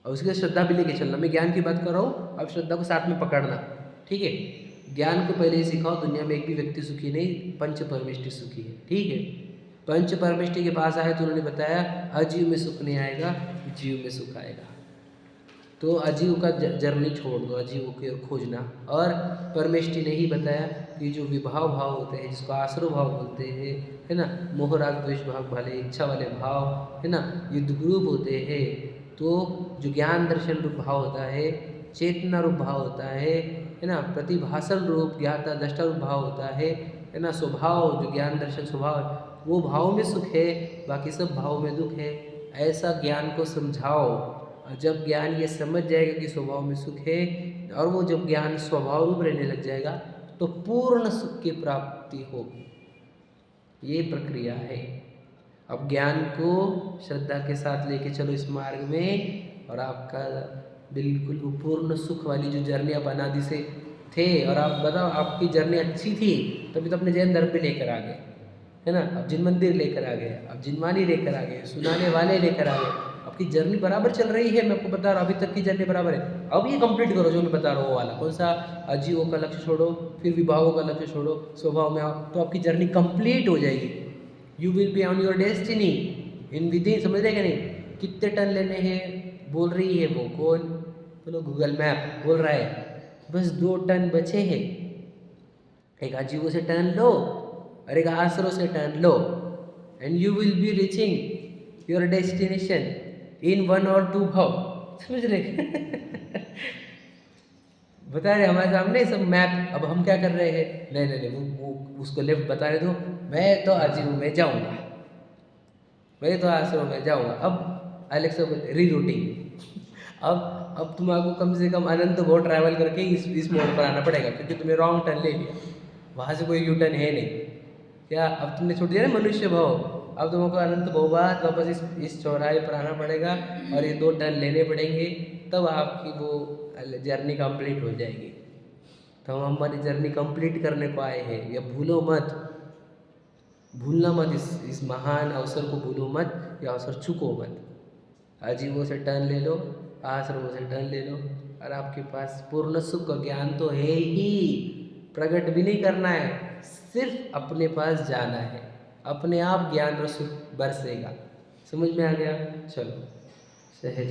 और उसके श्रद्धा भी लेके चलना। मैं ज्ञान की बात कर रहा हूँ, अब श्रद्धा को साथ में पकड़ना, ठीक है? ज्ञान को पहले ये सिखाओ, दुनिया में एक भी व्यक्ति सुखी नहीं, पंच परमेष्टि सुखी है, ठीक है? पंच परमेष्टि के पास आए तो उन्होंने बताया अजीव में सुख नहीं आएगा, जीव में सुख आएगा। तो अजीव का जर्नी छोड़ दो, अजीव को खोजना। और परमेष्टि ने ही बताया कि जो विभाव भाव होते हैं, जिसको आश्रय भाव बोलते हैं, है ना, मोह राग द्वेष भाव वाले, इच्छा वाले भाव, है ना, ये दुग्रूप होते हैं। तो जो ज्ञान दर्शन रूप भाव होता है, चेतना रूप भाव होता है ना, प्रतिभासन रूप ज्ञाता दृष्टा रूप भाव होता है ना, स्वभाव जो ज्ञान दर्शन स्वभाव, वो भाव में सुख है, बाकी सब भाव में दुख है। ऐसा ज्ञान को समझाओ। जब ज्ञान ये समझ जाएगा कि स्वभाव में सुख है, और वो जब ज्ञान स्वभाव रूप रहने लग जाएगा, तो पूर्ण सुख की प्राप्ति होगी। ये प्रक्रिया है। अब ज्ञान को श्रद्धा के साथ लेके चलो इस मार्ग में, और आपका बिल्कुल पूर्ण सुख वाली जो जर्नी आप अनादि से थे, और आप बताओ आपकी जर्नी अच्छी थी, तभी तो अपने जैन धर्म पे लेकर आ गए, है ना। अब जिन मंदिर लेकर आ गए, अब जिनवानी लेकर आ गए, सुनाने वाले लेकर आ गए। आपकी जर्नी बराबर चल रही है, मैं आपको बता रहा हूँ, अभी तक की जर्नी बराबर है। अब ये कंप्लीट करो जो मैं बता रहा हूँ वो वाला। कौन सा? अजीवों का लक्ष्य छोड़ो, फिर विभावों का लक्ष्य छोड़ो, स्वभाव में आओ, तो आपकी जर्नी कंप्लीट हो जाएगी। You will be on your destiny in within. समझ रहे क्या? नहीं, कितने टन लेने हैं बोल रही है वो, कौन? बोलो, गूगल मैप बोल रहा है बस 2 टन बचे हैं। एक अजीवों से टर्न लो और एक आसरों से turn low, and you will be reaching your destination in 1 और 2 भाव। समझ रहे? बता रहे हमारे सामने सब मैप। अब हम क्या कर रहे हैं? नहीं, वो उसको लेफ्ट बता रहे, तो मैं तो अजीव में जाऊंगा, मैं तो आश्रम में जाऊंगा। अब एलेक्सा बोलते रीरूटिंग। अब तुम्हारा कम से कम अनंत बहुत ट्रैवल करके इस मोड़ पर आना पड़ेगा, क्योंकि तुमने रॉन्ग टर्न ले लिया, वहाँ से कोई यू टर्न है नहीं। क्या अब तुमने छोड़ दिया ना मनुष्य भाव, अब तुमको अनंत बहुबात वापस इस चौराहे पर आना पड़ेगा, और ये 2 टर्न लेने पड़ेंगे, तब आपकी वो जर्नी कंप्लीट हो जाएगी। तो हम हमारी जर्नी कंप्लीट करने को आए हैं। या भूलो मत, भूलना मत, इस महान अवसर को भूलो मत, या अवसर चूको मत। अजीवों से टर्न ले लो, आश्रमों से टर्न ले लो, और आपके पास पूर्ण सुख का ज्ञान तो है ही। प्रकट भी नहीं करना है, सिर्फ अपने पास जाना है, अपने आप ज्ञान और सुख बरसेगा। समझ में आ गया? चलो सहज